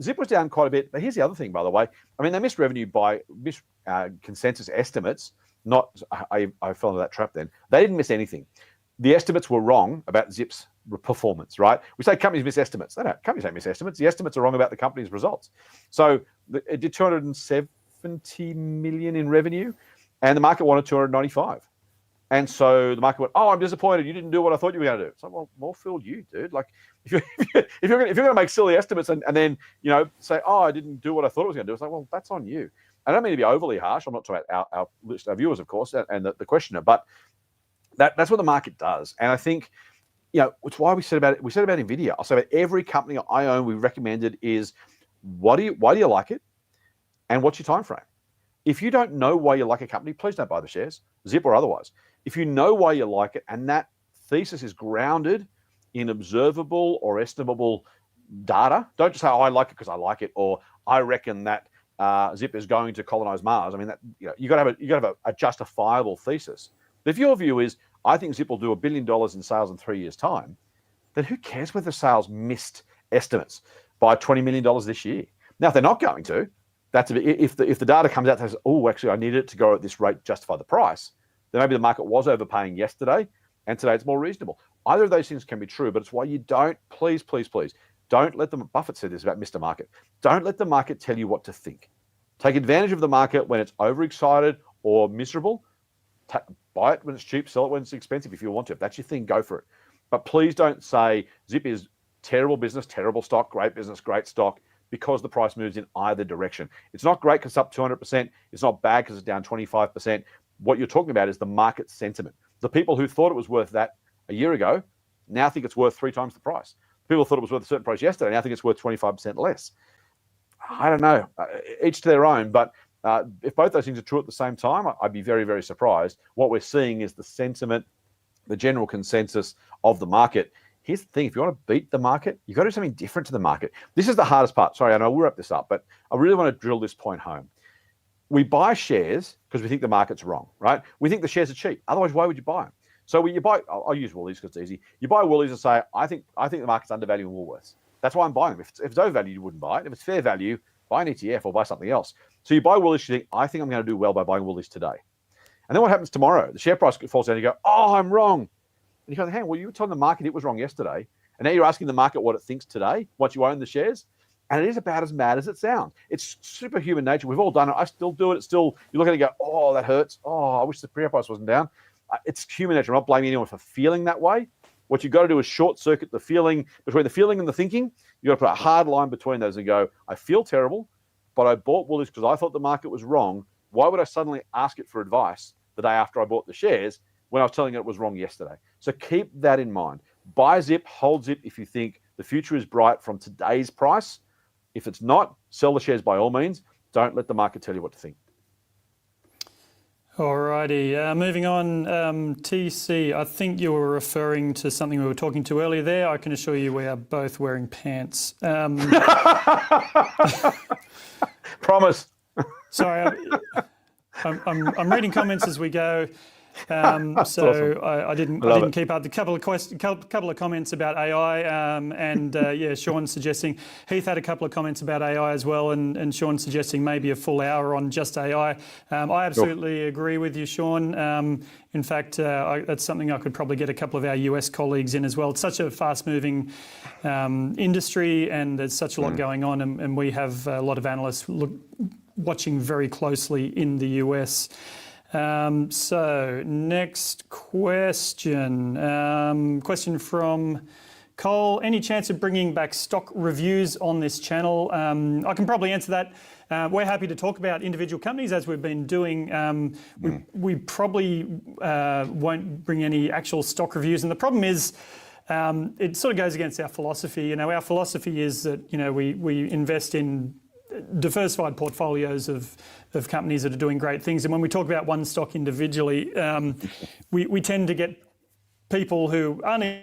Zip was down quite a bit, but here's the other thing, by the way. I mean, they missed revenue by consensus estimates. I fell into that trap then. They didn't miss anything. The estimates were wrong about Zip's performance, right? We say companies miss estimates. Companies don't miss estimates. The estimates are wrong about the company's results. So it did 270 million in revenue, and the market wanted 295. And so the market went, oh, I'm disappointed. You didn't do what I thought you were going to do. It's like, well, more fooled you, dude. Like, if you're going to make silly estimates and then say, oh, I didn't do what I thought I was going to do. It's like, well, that's on you. I don't mean to be overly harsh. I'm not talking about our viewers, of course, and the questioner, but that's what the market does. And I think, it's why we said about Nvidia. I'll say about every company I own, we recommended is why do you like it, and what's your time frame? If you don't know why you like a company, please don't buy the shares, Zip or otherwise. If you know why you like it, and that thesis is grounded in observable or estimable data, don't just say, oh, I like it because I like it, or I reckon that Zip is going to colonize Mars. I mean, that you got to have a justifiable thesis. But if your view is, I think Zip will do $1 billion in sales in 3 years' time, then who cares whether sales missed estimates by $20 million this year? Now, if they're not going to, that's if the data comes out and says, oh, actually, I need it to go at this rate, justify the price, then maybe the market was overpaying yesterday, and today it's more reasonable. Either of those things can be true, but it's why you don't, please, don't let them, Buffett said this about Mr. Market, don't let the market tell you what to think. Take advantage of the market when it's overexcited or miserable. Buy it when it's cheap, sell it when it's expensive if you want to. If that's your thing, go for it. But please don't say Zip is terrible business, terrible stock, great business, great stock, because the price moves in either direction. It's not great because it's up 200%. It's not bad because it's down 25%. What you're talking about is the market sentiment. The people who thought it was worth that a year ago now think it's worth 3 times the price. People thought it was worth a certain price yesterday, now think it's worth 25% less. I don't know. Each to their own. But if both those things are true at the same time, I'd be very, very surprised. What we're seeing is the sentiment, the general consensus of the market. Here's the thing. If you want to beat the market, you've got to do something different to the market. This is the hardest part. Sorry, I know we'll wrap this up, but I really want to drill this point home. We buy shares because we think the market's wrong, right? We think the shares are cheap. Otherwise, why would you buy them? So when you buy, I'll use Woolies because it's easy. You buy Woolies and say, I think the market's undervaluing Woolworths. That's why I'm buying them. If it's overvalued, you wouldn't buy it. If it's fair value, buy an ETF or buy something else. So you buy Woolies, you think, I think I'm going to do well by buying Woolies today. And then what happens tomorrow? The share price falls down. You go, oh, I'm wrong. And you go, hey, well, you were telling the market it was wrong yesterday. And now you're asking the market what it thinks today, once you own the shares. And it is about as mad as it sounds. It's superhuman nature. We've all done it. I still do it. It's still, you look at it and go, oh, that hurts. Oh, I wish the share price wasn't down. It's human nature. I'm not blaming anyone for feeling that way. What you've got to do is short circuit the feeling, between the feeling and the thinking. You've got to put a hard line between those and go, I feel terrible, but I bought Woolies because I thought the market was wrong. Why would I suddenly ask it for advice the day after I bought the shares when I was telling it was wrong yesterday? So keep that in mind. Buy Zip, hold Zip if you think the future is bright from today's price. If it's not, sell the shares by all means. Don't let the market tell you what to think. Alrighty, moving on. TC, I think you were referring to something we were talking to earlier there. I can assure you we are both wearing pants. Promise. Sorry, I'm reading comments as we go. So awesome. I didn't keep up. The couple of comments about AI, and Sean suggesting, Heath had a couple of comments about AI as well, and Sean suggesting maybe a full hour on just AI. I absolutely agree with you, Sean. In fact, that's something I could probably get a couple of our US colleagues in as well. It's such a fast-moving industry, and there's such a lot going on, and we have a lot of analysts watching very closely in the US. So next question. Question from Cole. Any chance of bringing back stock reviews on this channel? I can probably answer that. We're happy to talk about individual companies as we've been doing. We probably won't bring any actual stock reviews. And the problem is, it sort of goes against our philosophy. You know, our philosophy is that, you know, we invest in diversified portfolios of companies that are doing great things. And when we talk about one stock individually, we tend to get people who aren't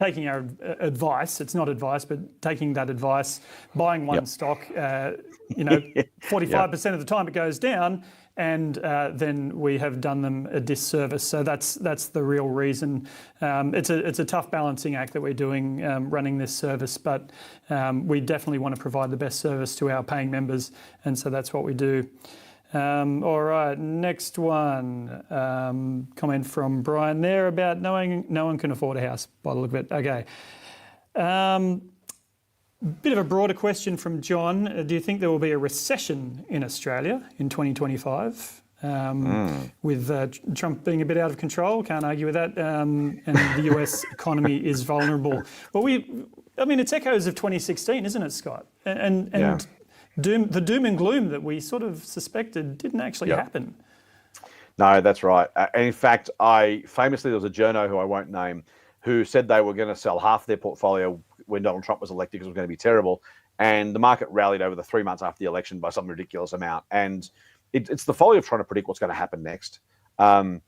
taking our advice. It's not advice, but taking that advice, buying one stock, 45% of the time it goes down, and then we have done them a disservice. So that's the real reason. It's a tough balancing act that we're doing running this service, but we definitely want to provide the best service to our paying members, and so that's what we do. All right, next one. Comment from Brian there about knowing no one can afford a house by the look of it. Okay. Bit of a broader question from John. Do you think there will be a recession in Australia in 2025? With Trump being a bit out of control, can't argue with that, and the US economy is vulnerable. Well, it's echoes of 2016, isn't it, Scott? And the doom and gloom that we sort of suspected didn't actually happen. No, that's right. And in fact, famously, there was a journo who I won't name who said they were going to sell half their portfolio when Donald Trump was elected because it was going to be terrible. And the market rallied over the 3 months after the election by some ridiculous amount. And it's the folly of trying to predict what's going to happen next. So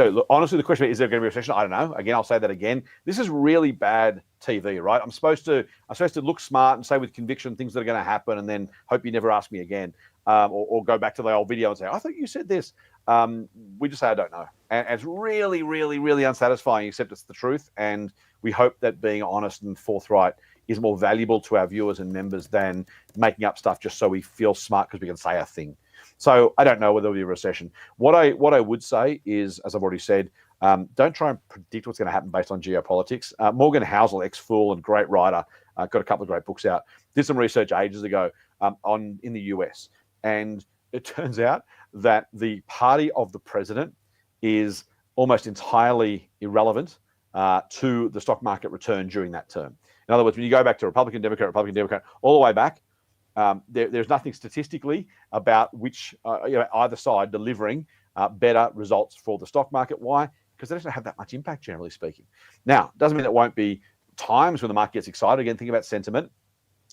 look, honestly, the question is there going to be a recession? I don't know. Again, I'll say that again. This is really bad TV, right? I'm supposed to look smart and say with conviction things that are going to happen, and then hope you never ask me again, or go back to the old video and say, I thought you said this. We just say I don't know, and it's really, really, really unsatisfying. Except it's the truth, and we hope that being honest and forthright is more valuable to our viewers and members than making up stuff just so we feel smart because we can say a thing. So I don't know whether there'll be a recession. What I would say is, as I've already said, don't try and predict what's going to happen based on geopolitics. Morgan Housel, ex-fool and great writer, got a couple of great books out, did some research ages ago in the US. And it turns out that the party of the president is almost entirely irrelevant to the stock market return during that term. In other words, when you go back to Republican, Democrat, all the way back, there's nothing statistically about which either side delivering better results for the stock market. Why? Because they don't have that much impact, generally speaking. Now, it doesn't mean there won't be times when the market gets excited. Again, think about sentiment.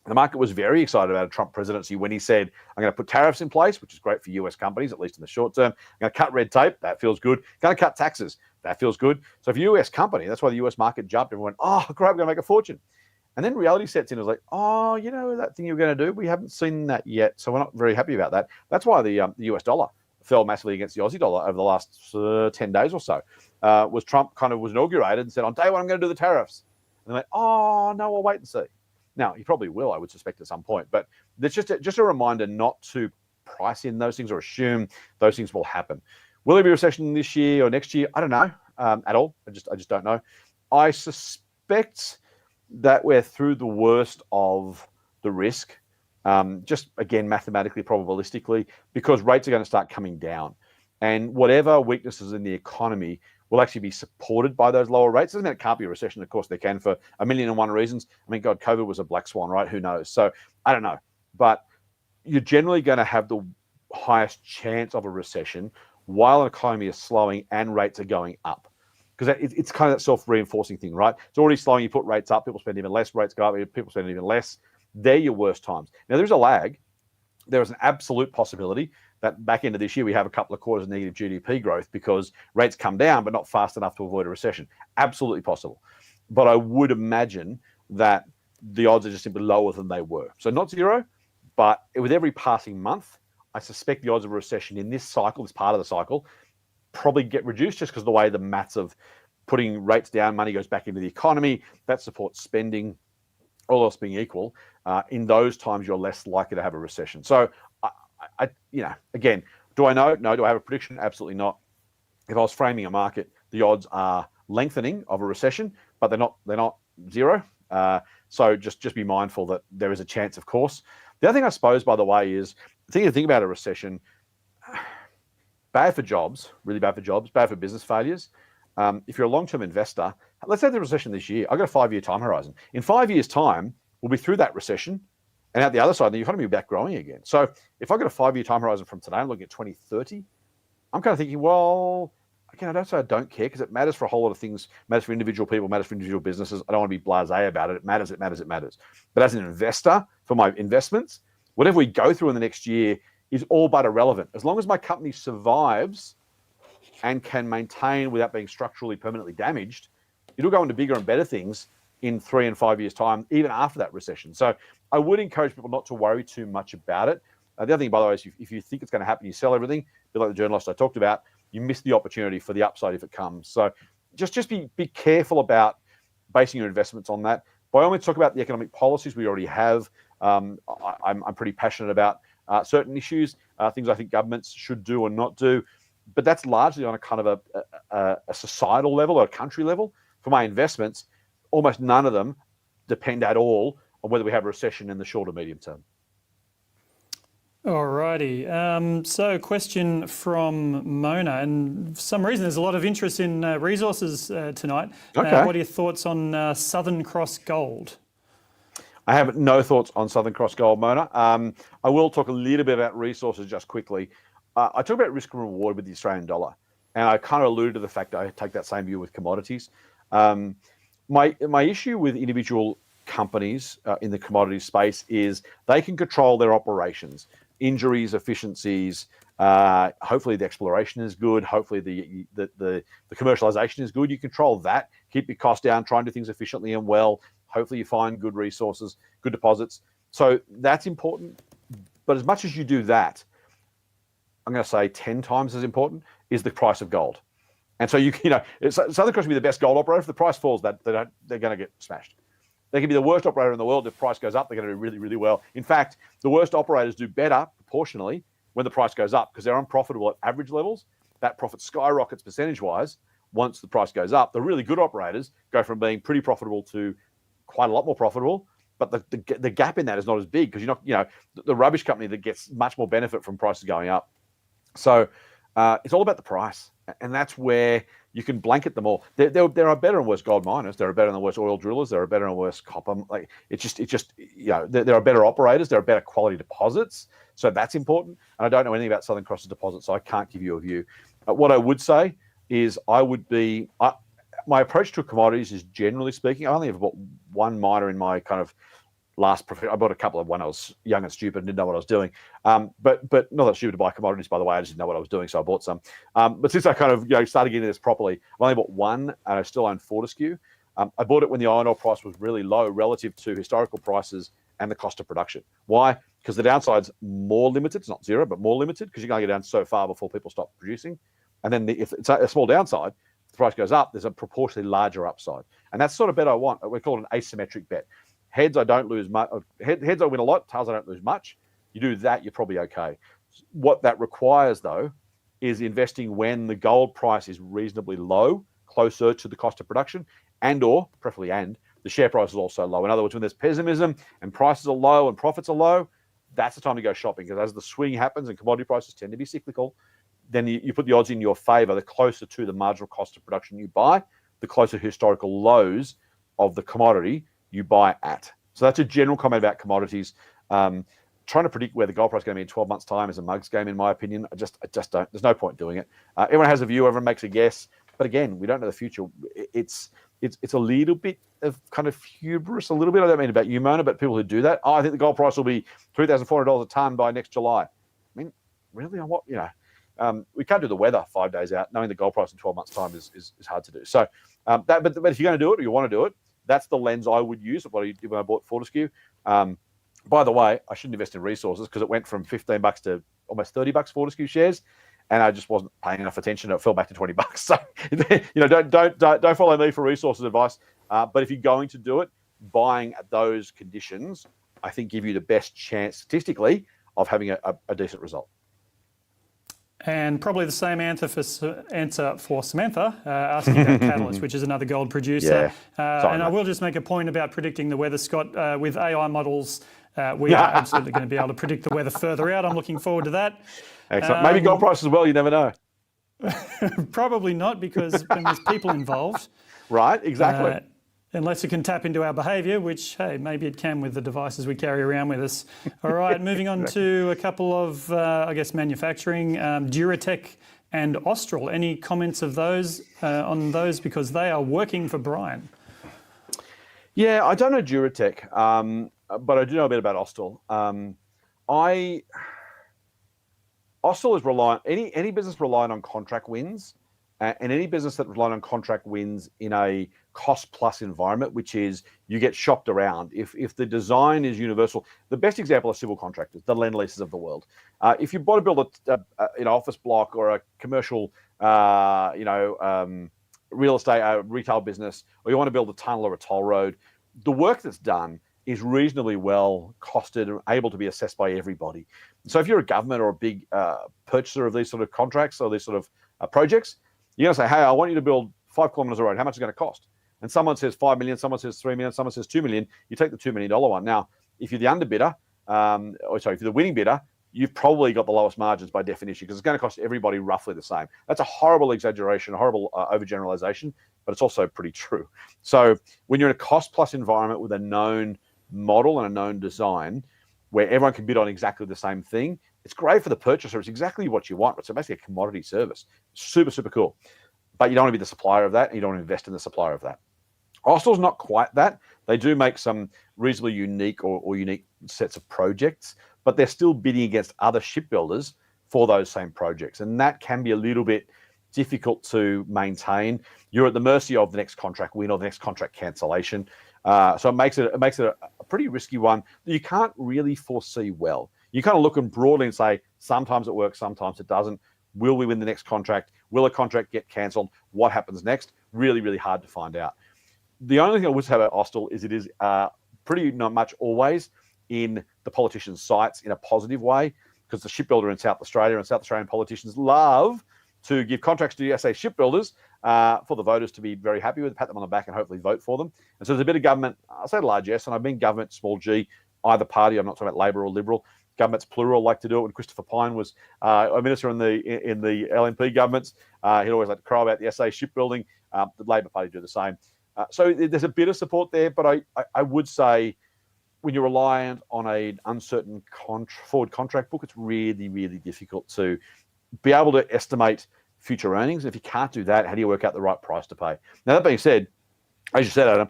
The market was very excited about a Trump presidency when he said, I'm going to put tariffs in place, which is great for US companies, at least in the short term. I'm going to cut red tape. That feels good. Going to cut taxes. That feels good. So if you're a US company, that's why the US market jumped. Everyone went, oh, great, we're going to make a fortune. And then reality sets in. It was like, oh, that thing you were going to do, we haven't seen that yet. So we're not very happy about that. That's why the US dollar fell massively against the Aussie dollar over the last 10 days or so. Was Trump kind of was inaugurated and said, on day one, I'm going to do the tariffs. they're like, oh, no, I'll wait and see. Now, you probably will, I would suspect, at some point. But there's just a reminder not to price in those things or assume those things will happen. Will there be a recession this year or next year? I don't know at all. I just don't know. I suspect that we're through the worst of the risk, just again, mathematically, probabilistically, because rates are going to start coming down. And whatever weaknesses in the economy will actually be supported by those lower rates. Doesn't mean it can't be a recession. Of course, they can for a million and one reasons. I mean, God, COVID was a black swan, right? Who knows? So I don't know. But you're generally going to have the highest chance of a recession while an economy is slowing and rates are going up. Because it's kind of that self-reinforcing thing, right? It's already slowing. You put rates up, people spend even less. Rates go up, people spend even less. They're your worst times. Now, there's a lag. There is an absolute possibility that back into this year, we have a couple of quarters of negative GDP growth because rates come down, but not fast enough to avoid a recession. Absolutely possible. But I would imagine that the odds are just simply lower than they were. So not zero, but with every passing month, I suspect the odds of a recession in this cycle, this part of the cycle, probably get reduced just because of the way the maths of putting rates down, money goes back into the economy, that supports spending, all else being equal. In those times, you're less likely to have a recession. So, again, do I know? No. Do I have a prediction? Absolutely not. If I was framing a market, the odds are lengthening of a recession, but they're not zero. So just be mindful that there is a chance, of course. The other thing I suppose, by the way, is the thing about a recession. Bad for jobs, really bad for jobs, bad for business failures. If you're a long-term investor, let's say the recession this year, I've got a 5-year time horizon. In 5 years' time, we'll be through that recession, and out the other side, the economy will be back growing again. So if I've got a 5-year time horizon from today, I'm looking at 2030, I'm kind of thinking, well, again, I don't say I don't care because it matters for a whole lot of things. It matters for individual people, matters for individual businesses. I don't want to be blasé about it. It matters, it matters, it matters. But as an investor, for my investments, whatever we go through in the next year is all but irrelevant. As long as my company survives and can maintain without being structurally permanently damaged, it'll go into bigger and better things in 3 and 5 years' time, even after that recession. So I would encourage people not to worry too much about it. The other thing, by the way, is if you think it's going to happen, you sell everything, a bit like the journalist I talked about, you miss the opportunity for the upside if it comes. So just be careful about basing your investments on that. By all means, talk about the economic policies we already have. I'm pretty passionate about certain issues, things I think governments should do or not do. But that's largely on a kind of a societal level or a country level. For my investments, almost none of them depend at all on whether we have a recession in the short or medium term. Alrighty. So question from Mona, and for some reason there's a lot of interest in resources tonight. Okay. What are your thoughts on Southern Cross Gold? I have no thoughts on Southern Cross Gold, Mona. I will talk a little bit about resources just quickly. I talk about risk and reward with the Australian dollar, and I kind of alluded to the fact that I take that same view with commodities. My issue with individual companies in the commodities space is they can control their operations, injuries, efficiencies. Hopefully the exploration is good. Hopefully the commercialization is good. You control that, keep your costs down, try and do things efficiently and well. Hopefully you find good resources, good deposits. So that's important. But as much as you do that, I'm going to say 10 times as important is the price of gold. And so Southern Cross will be the best gold operator. If the price falls, they're going to get smashed. They can be the worst operator in the world. If the price goes up, they're going to do really, really well. In fact, the worst operators do better proportionally when the price goes up because they're unprofitable at average levels. That profit skyrockets percentage-wise once the price goes up. The really good operators go from being pretty profitable to quite a lot more profitable, but the gap in that is not as big because the rubbish company that gets much more benefit from prices going up. So it's all about the price, and that's where you can blanket them all. There are better and worse gold miners. There are better and worse oil drillers. There are better and worse copper. There are better operators. There are better quality deposits. So that's important. And I don't know anything about Southern Cross's deposits, so I can't give you a view. What I would say is my approach to commodities is, generally speaking, I only have bought one miner in my kind of last profession. I bought a couple of when I was young and stupid and didn't know what I was doing. But not that stupid to buy commodities, by the way. I just didn't know what I was doing, so I bought some. But since I kind of started getting this properly, I've only bought one, and I still own Fortescue. I bought it when the iron ore price was really low relative to historical prices and the cost of production. Why? Because the downside's more limited. It's not zero, but more limited because you're going to get down so far before people stop producing. And then if it's a small downside, if the price goes up, there's a proportionally larger upside. And that's sort of bet I want. We call it an asymmetric bet. Heads, I don't lose much. Heads, I win a lot. Tails, I don't lose much. You do that, you're probably okay. What that requires, though, is investing when the gold price is reasonably low, closer to the cost of production, or preferably the share price is also low. In other words, when there's pessimism and prices are low and profits are low, that's the time to go shopping, because as the swing happens and commodity prices tend to be cyclical, then you put the odds in your favor. The closer to the marginal cost of production you buy, the closer to historical lows of the commodity you buy at. So that's a general comment about commodities. Trying to predict where the gold price is going to be in 12 months' time is a mug's game, in my opinion. I just don't. There's no point doing it. Everyone has a view. Everyone makes a guess. But again, we don't know the future. It's a little bit of kind of hubris, a little bit. I don't mean about you, Mona, but people who do that. I think the gold price will be $3,400 a ton by next July. I mean, really? On what? We can't do the weather 5 days out. Knowing the gold price in 12 months' time is hard to do. So, but if you're going to do it or you want to do it, that's the lens I would use when I bought Fortescue. By the way, I shouldn't invest in resources because it went from $15 to almost $30 Fortescue shares, and I just wasn't paying enough attention. It fell back to $20. So, don't follow me for resources advice. But if you're going to do it, buying at those conditions, I think give you the best chance statistically of having a decent result. And probably the same answer for Samantha, asking about Catalyst, which is another gold producer. I will just make a point about predicting the weather, Scott. With AI models, we are absolutely going to be able to predict the weather further out. I'm looking forward to that. Excellent. Maybe gold price as well, you never know. Probably not, because when there's people involved. Right, exactly. Unless it can tap into our behaviour, which, hey, maybe it can with the devices we carry around with us. All right, moving on to a couple of, manufacturing, Duratec and Austral. Any comments of those on those, because they are working for Brian? Yeah, I don't know Duratec, but I do know a bit about Austral. Austral is reliant, any business reliant on contract wins, and any business that relies on contract wins in a cost-plus environment, which is you get shopped around. If the design is universal, the best example are civil contractors, the Lend Leases of the world. If you want to build an office block or a commercial, real estate, retail business, or you want to build a tunnel or a toll road, the work that's done is reasonably well costed and able to be assessed by everybody. So if you're a government or a big purchaser of these sort of contracts or these sort of projects, you're going to say, hey, I want you to build 5 kilometres of road. How much is it going to cost? And someone says 5 million, someone says 3 million, someone says 2 million. You take the $2 million one. Now, if you're the underbidder, if you're the winning bidder, you've probably got the lowest margins by definition, because it's going to cost everybody roughly the same. That's a horrible exaggeration, a horrible overgeneralization, but it's also pretty true. So when you're in a cost-plus environment with a known model and a known design where everyone can bid on exactly the same thing, it's great for the purchaser. It's exactly what you want. It's basically a commodity service. Super, super cool. But you don't want to be the supplier of that, and you don't want to invest in the supplier of that. Austral's not quite that. They do make some reasonably unique or unique sets of projects, but they're still bidding against other shipbuilders for those same projects. And that can be a little bit difficult to maintain. You're at the mercy of the next contract win or the next contract cancellation. So it makes it a pretty risky one that you can't really foresee well. You kind of look broadly and say, sometimes it works, sometimes it doesn't. Will we win the next contract? Will a contract get cancelled? What happens next? Really, really hard to find out. The only thing I would say about Austral is it is pretty not much always in the politicians' sights in a positive way, because the shipbuilder in South Australia and South Australian politicians love to give contracts to SA shipbuilders for the voters to be very happy with, pat them on the back and hopefully vote for them. And so there's a bit of government, I'll say large S, and I mean government, small g, either party. I'm not talking about Labor or Liberal. Governments plural like to do it. When Christopher Pyne was a minister in the LNP governments, he'd always like to crow about the SA shipbuilding. The Labor Party do the same. So there's a bit of support there, but I would say when you're reliant on an uncertain forward contract book, it's really, really difficult to be able to estimate future earnings. If you can't do that, how do you work out the right price to pay? Now, that being said, as you said, Adam,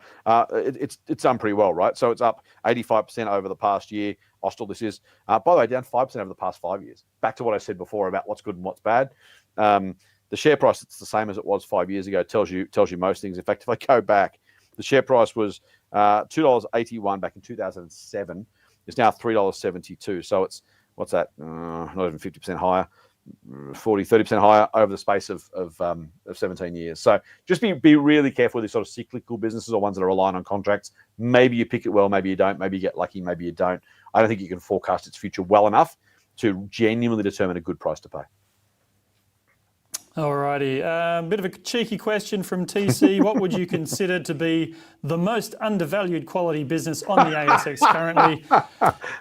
it's done pretty well, right? So it's up 85% over the past year. Austral, this is, by the way, down 5% over the past 5 years. Back to what I said before about what's good and what's bad. The share price, it's the same as it was 5 years ago. Tells you most things. In fact, if I go back, the share price was $2.81 back in 2007. It's now $3.72. So it's, what's that? Not even 50% higher. 40, 30% higher over the space of 17 years. So just be really careful with these sort of cyclical businesses or ones that are relying on contracts. Maybe you pick it well, maybe you don't, maybe you get lucky, maybe you don't. I don't think you can forecast its future well enough to genuinely determine a good price to pay. Alrighty, bit of a cheeky question from TC. What would you consider to be the most undervalued quality business on the ASX currently?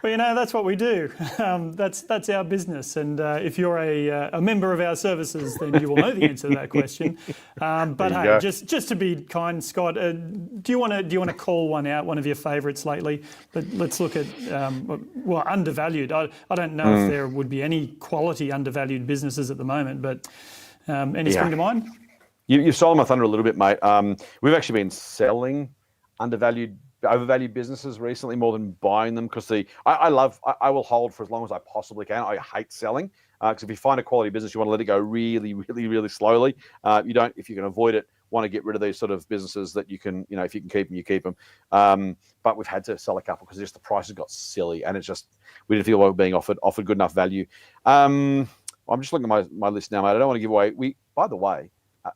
Well, that's what we do. That's our business. And if you're a member of our services, then you will know the answer to that question. But hey, just to be kind, Scott, do you want to call one out, one of your favourites lately? Let's look at undervalued. I don't know if there would be any quality undervalued businesses at the moment, but. Any spring to mind? You've sold my thunder a little bit, mate. We've actually been selling overvalued businesses recently more than buying them because I will hold for as long as I possibly can. I hate selling because if you find a quality business, you want to let it go really, really, really slowly. You don't, if you can avoid it, want to get rid of these sort of businesses that you can, if you can keep them, you keep them. But we've had to sell a couple because just the prices got silly and it's just we didn't feel we were being offered good enough value. I'm just looking at my list now, mate. I don't want to give away. By the way,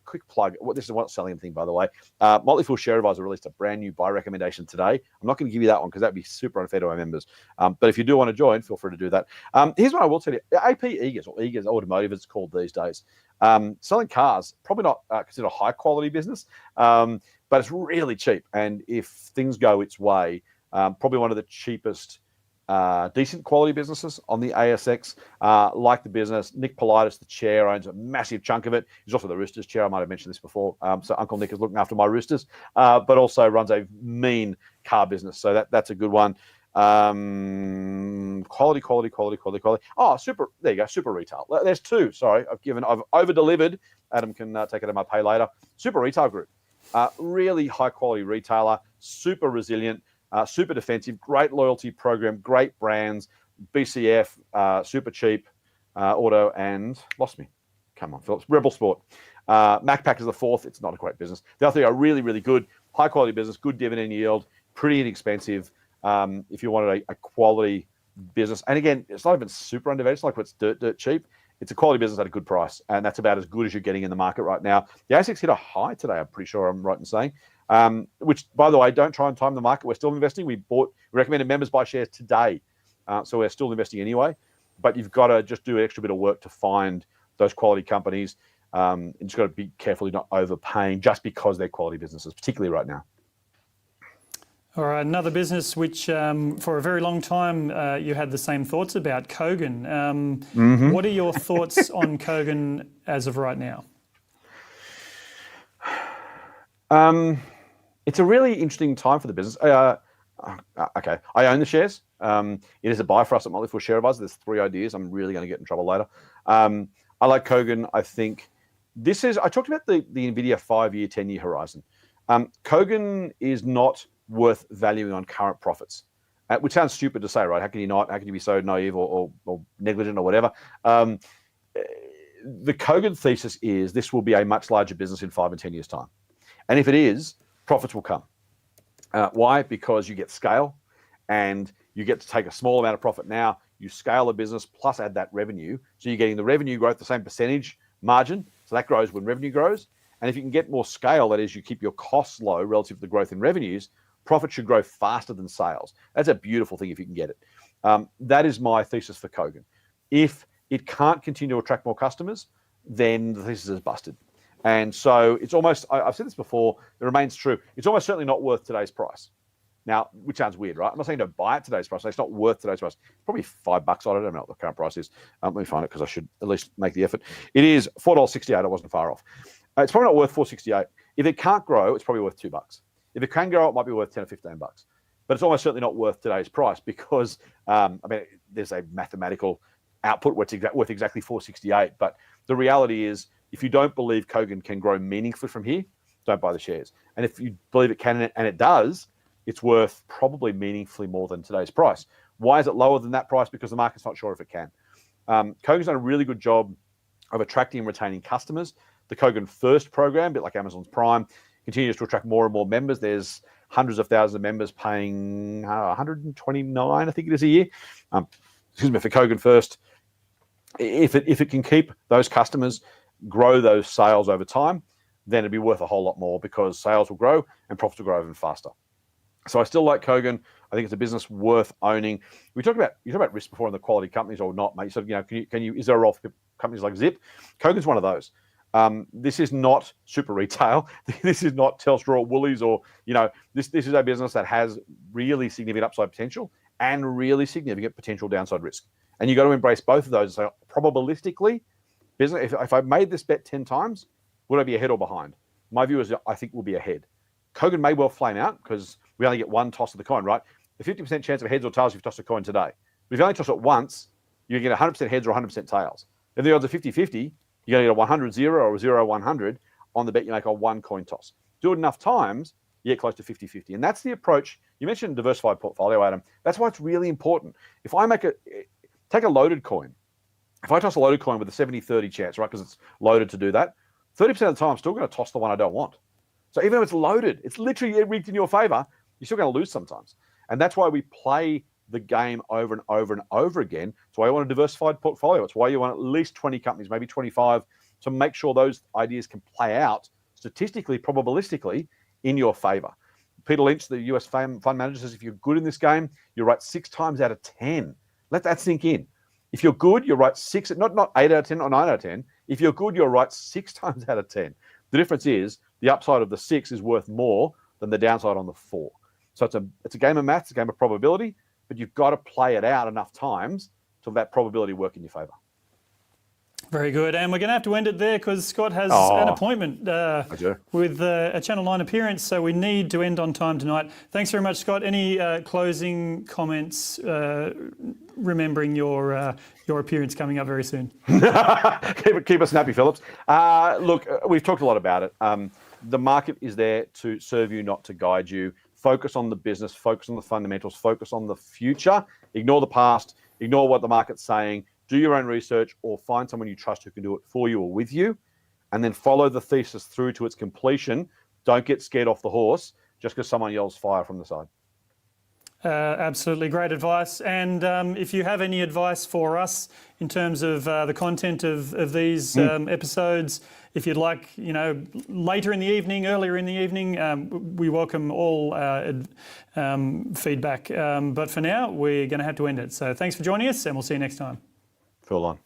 quick plug. This is not selling anything, by the way. Motley Share Advisor released a brand new buy recommendation today. I'm not going to give you that one because that'd be super unfair to our members. But if you do want to join, feel free to do that. Here's what I will tell you. AP Eagers, or Eagers Automotive, it's called these days. Selling cars, probably not considered a high quality business, but it's really cheap. And if things go its way, probably one of the cheapest decent quality businesses on the ASX. Like the business, Nick Politis, the chair, owns a massive chunk of it. He's also the Roosters chair. I might have mentioned this before. So Uncle Nick is looking after my Roosters, but also runs a mean car business. So that's a good one. Quality. Oh, super. There you go. Super retail. There's two. Sorry, I've over delivered. Adam can take it in my pay later. Super Retail Group. Really high quality retailer. Super resilient. Super defensive, great loyalty program, great brands, BCF, super cheap, auto, and lost me. Come on, Phillips. Rebel Sport. Macpac is the fourth. It's not a great business. The other three are really, really good, high quality business, good dividend yield, pretty inexpensive. If you wanted a quality business, and again, it's not even super undervalued. It's like it's dirt cheap. It's a quality business at a good price, and that's about as good as you're getting in the market right now. The ASX hit a high today. I'm pretty sure I'm right in saying. Which, by the way, don't try and time the market. We're still investing. We recommended members buy shares today. So we're still investing anyway. But you've got to just do an extra bit of work to find those quality companies. And you've got to be careful not overpaying just because they're quality businesses, particularly right now. All right, another business which for a very long time you had the same thoughts about, Kogan. What are your thoughts on Kogan as of right now? It's a really interesting time for the business. Okay, I own the shares. It is a buy for us at Motley Share Advisor. There's three ideas. I'm really going to get in trouble later. I like Kogan. I think I talked about the Nvidia 5-year, 10-year horizon. Kogan is not worth valuing on current profits, which sounds stupid to say, right? How can you not? How can you be so naive or negligent or whatever? The Kogan thesis is this will be a much larger business in 5 and 10 years' time. And if it is, profits will come. Why? Because you get scale and you get to take a small amount of profit now, you scale the business plus add that revenue. So you're getting the revenue growth, the same percentage margin. So that grows when revenue grows. And if you can get more scale, that is, you keep your costs low relative to the growth in revenues, profit should grow faster than sales. That's a beautiful thing if you can get it. That is my thesis for Kogan. If it can't continue to attract more customers, then the thesis is busted. And so it's almost, I've said this before, it remains true. It's almost certainly not worth today's price. Now, which sounds weird, right? I'm not saying don't buy it today's price. It's not worth today's price. It's probably $5. I don't know what the current price is. Let me find it because I should at least make the effort. It is $4.68. I wasn't far off. It's probably not worth $4.68. If it can't grow, it's probably worth $2. If it can grow, it might be worth $10 or $15. But it's almost certainly not worth today's price because, there's a mathematical output where it's worth exactly $4.68. But the reality is, if you don't believe Kogan can grow meaningfully from here, don't buy the shares. And if you believe it can, and it does, it's worth probably meaningfully more than today's price. Why is it lower than that price? Because the market's not sure if it can. Kogan's done a really good job of attracting and retaining customers. The Kogan First program, a bit like Amazon's Prime, continues to attract more and more members. There's hundreds of thousands of members paying $129, I think it is, a year. For Kogan First. if it can keep those customers, grow those sales over time, then it'd be worth a whole lot more because sales will grow and profits will grow even faster. So I still like Kogan. I think it's a business worth owning. You talked about risk before in the quality companies or not, mate. So can you is there a role for companies like Zip? Kogan's one of those. This is not super retail. This is not Telstra or Woolies or this is a business that has really significant upside potential and really significant potential downside risk. And you got to embrace both of those. So probabilistically, business. If I made this bet 10 times, would I be ahead or behind? My view is I think we'll be ahead. Kogan may well flame out because we only get one toss of the coin, right? The 50% chance of heads or tails if you toss a coin today. But if you only toss it once, you get 100% heads or 100% tails. If the odds are 50-50, you're going to get a 100-0 or a 0-100 on the bet you make on one coin toss. Do it enough times, you get close to 50-50. And that's the approach. You mentioned diversified portfolio, Adam. That's why it's really important. If I take a loaded coin, if I toss a loaded coin with a 70-30 chance, right, because it's loaded to do that, 30% of the time I'm still going to toss the one I don't want. So even though it's loaded, it's literally rigged in your favor, you're still going to lose sometimes. And that's why we play the game over and over and over again. That's why you want a diversified portfolio. It's why you want at least 20 companies, maybe 25, to make sure those ideas can play out statistically, probabilistically in your favor. Peter Lynch, the US fund manager, says if you're good in this game, you're right 6 times out of 10. Let that sink in. If you're good, you're right 6, not 8 out of 10 or 9 out of 10. If you're good, you're right 6 times out of 10. The difference is the upside of the 6 is worth more than the downside on the 4. So it's a game of maths, a game of probability, but you've got to play it out enough times to let that probability work in your favour. Very good. And we're going to have to end it there because Scott has an appointment with a Channel 9 appearance, so we need to end on time tonight. Thanks very much, Scott. Any closing comments, remembering your appearance coming up very soon? Keep us snappy, Phillips. Look, we've talked a lot about it. The market is there to serve you, not to guide you. Focus on the business, focus on the fundamentals, focus on the future. Ignore the past, ignore what the market's saying. Do your own research or find someone you trust who can do it for you or with you, and then follow the thesis through to its completion. Don't get scared off the horse just because someone yells fire from the side. Absolutely great advice. And if you have any advice for us in terms of the content of these episodes, if you'd like, later in the evening, earlier in the evening, we welcome all feedback. But for now, we're going to have to end it. So thanks for joining us, and we'll see you next time. Full on.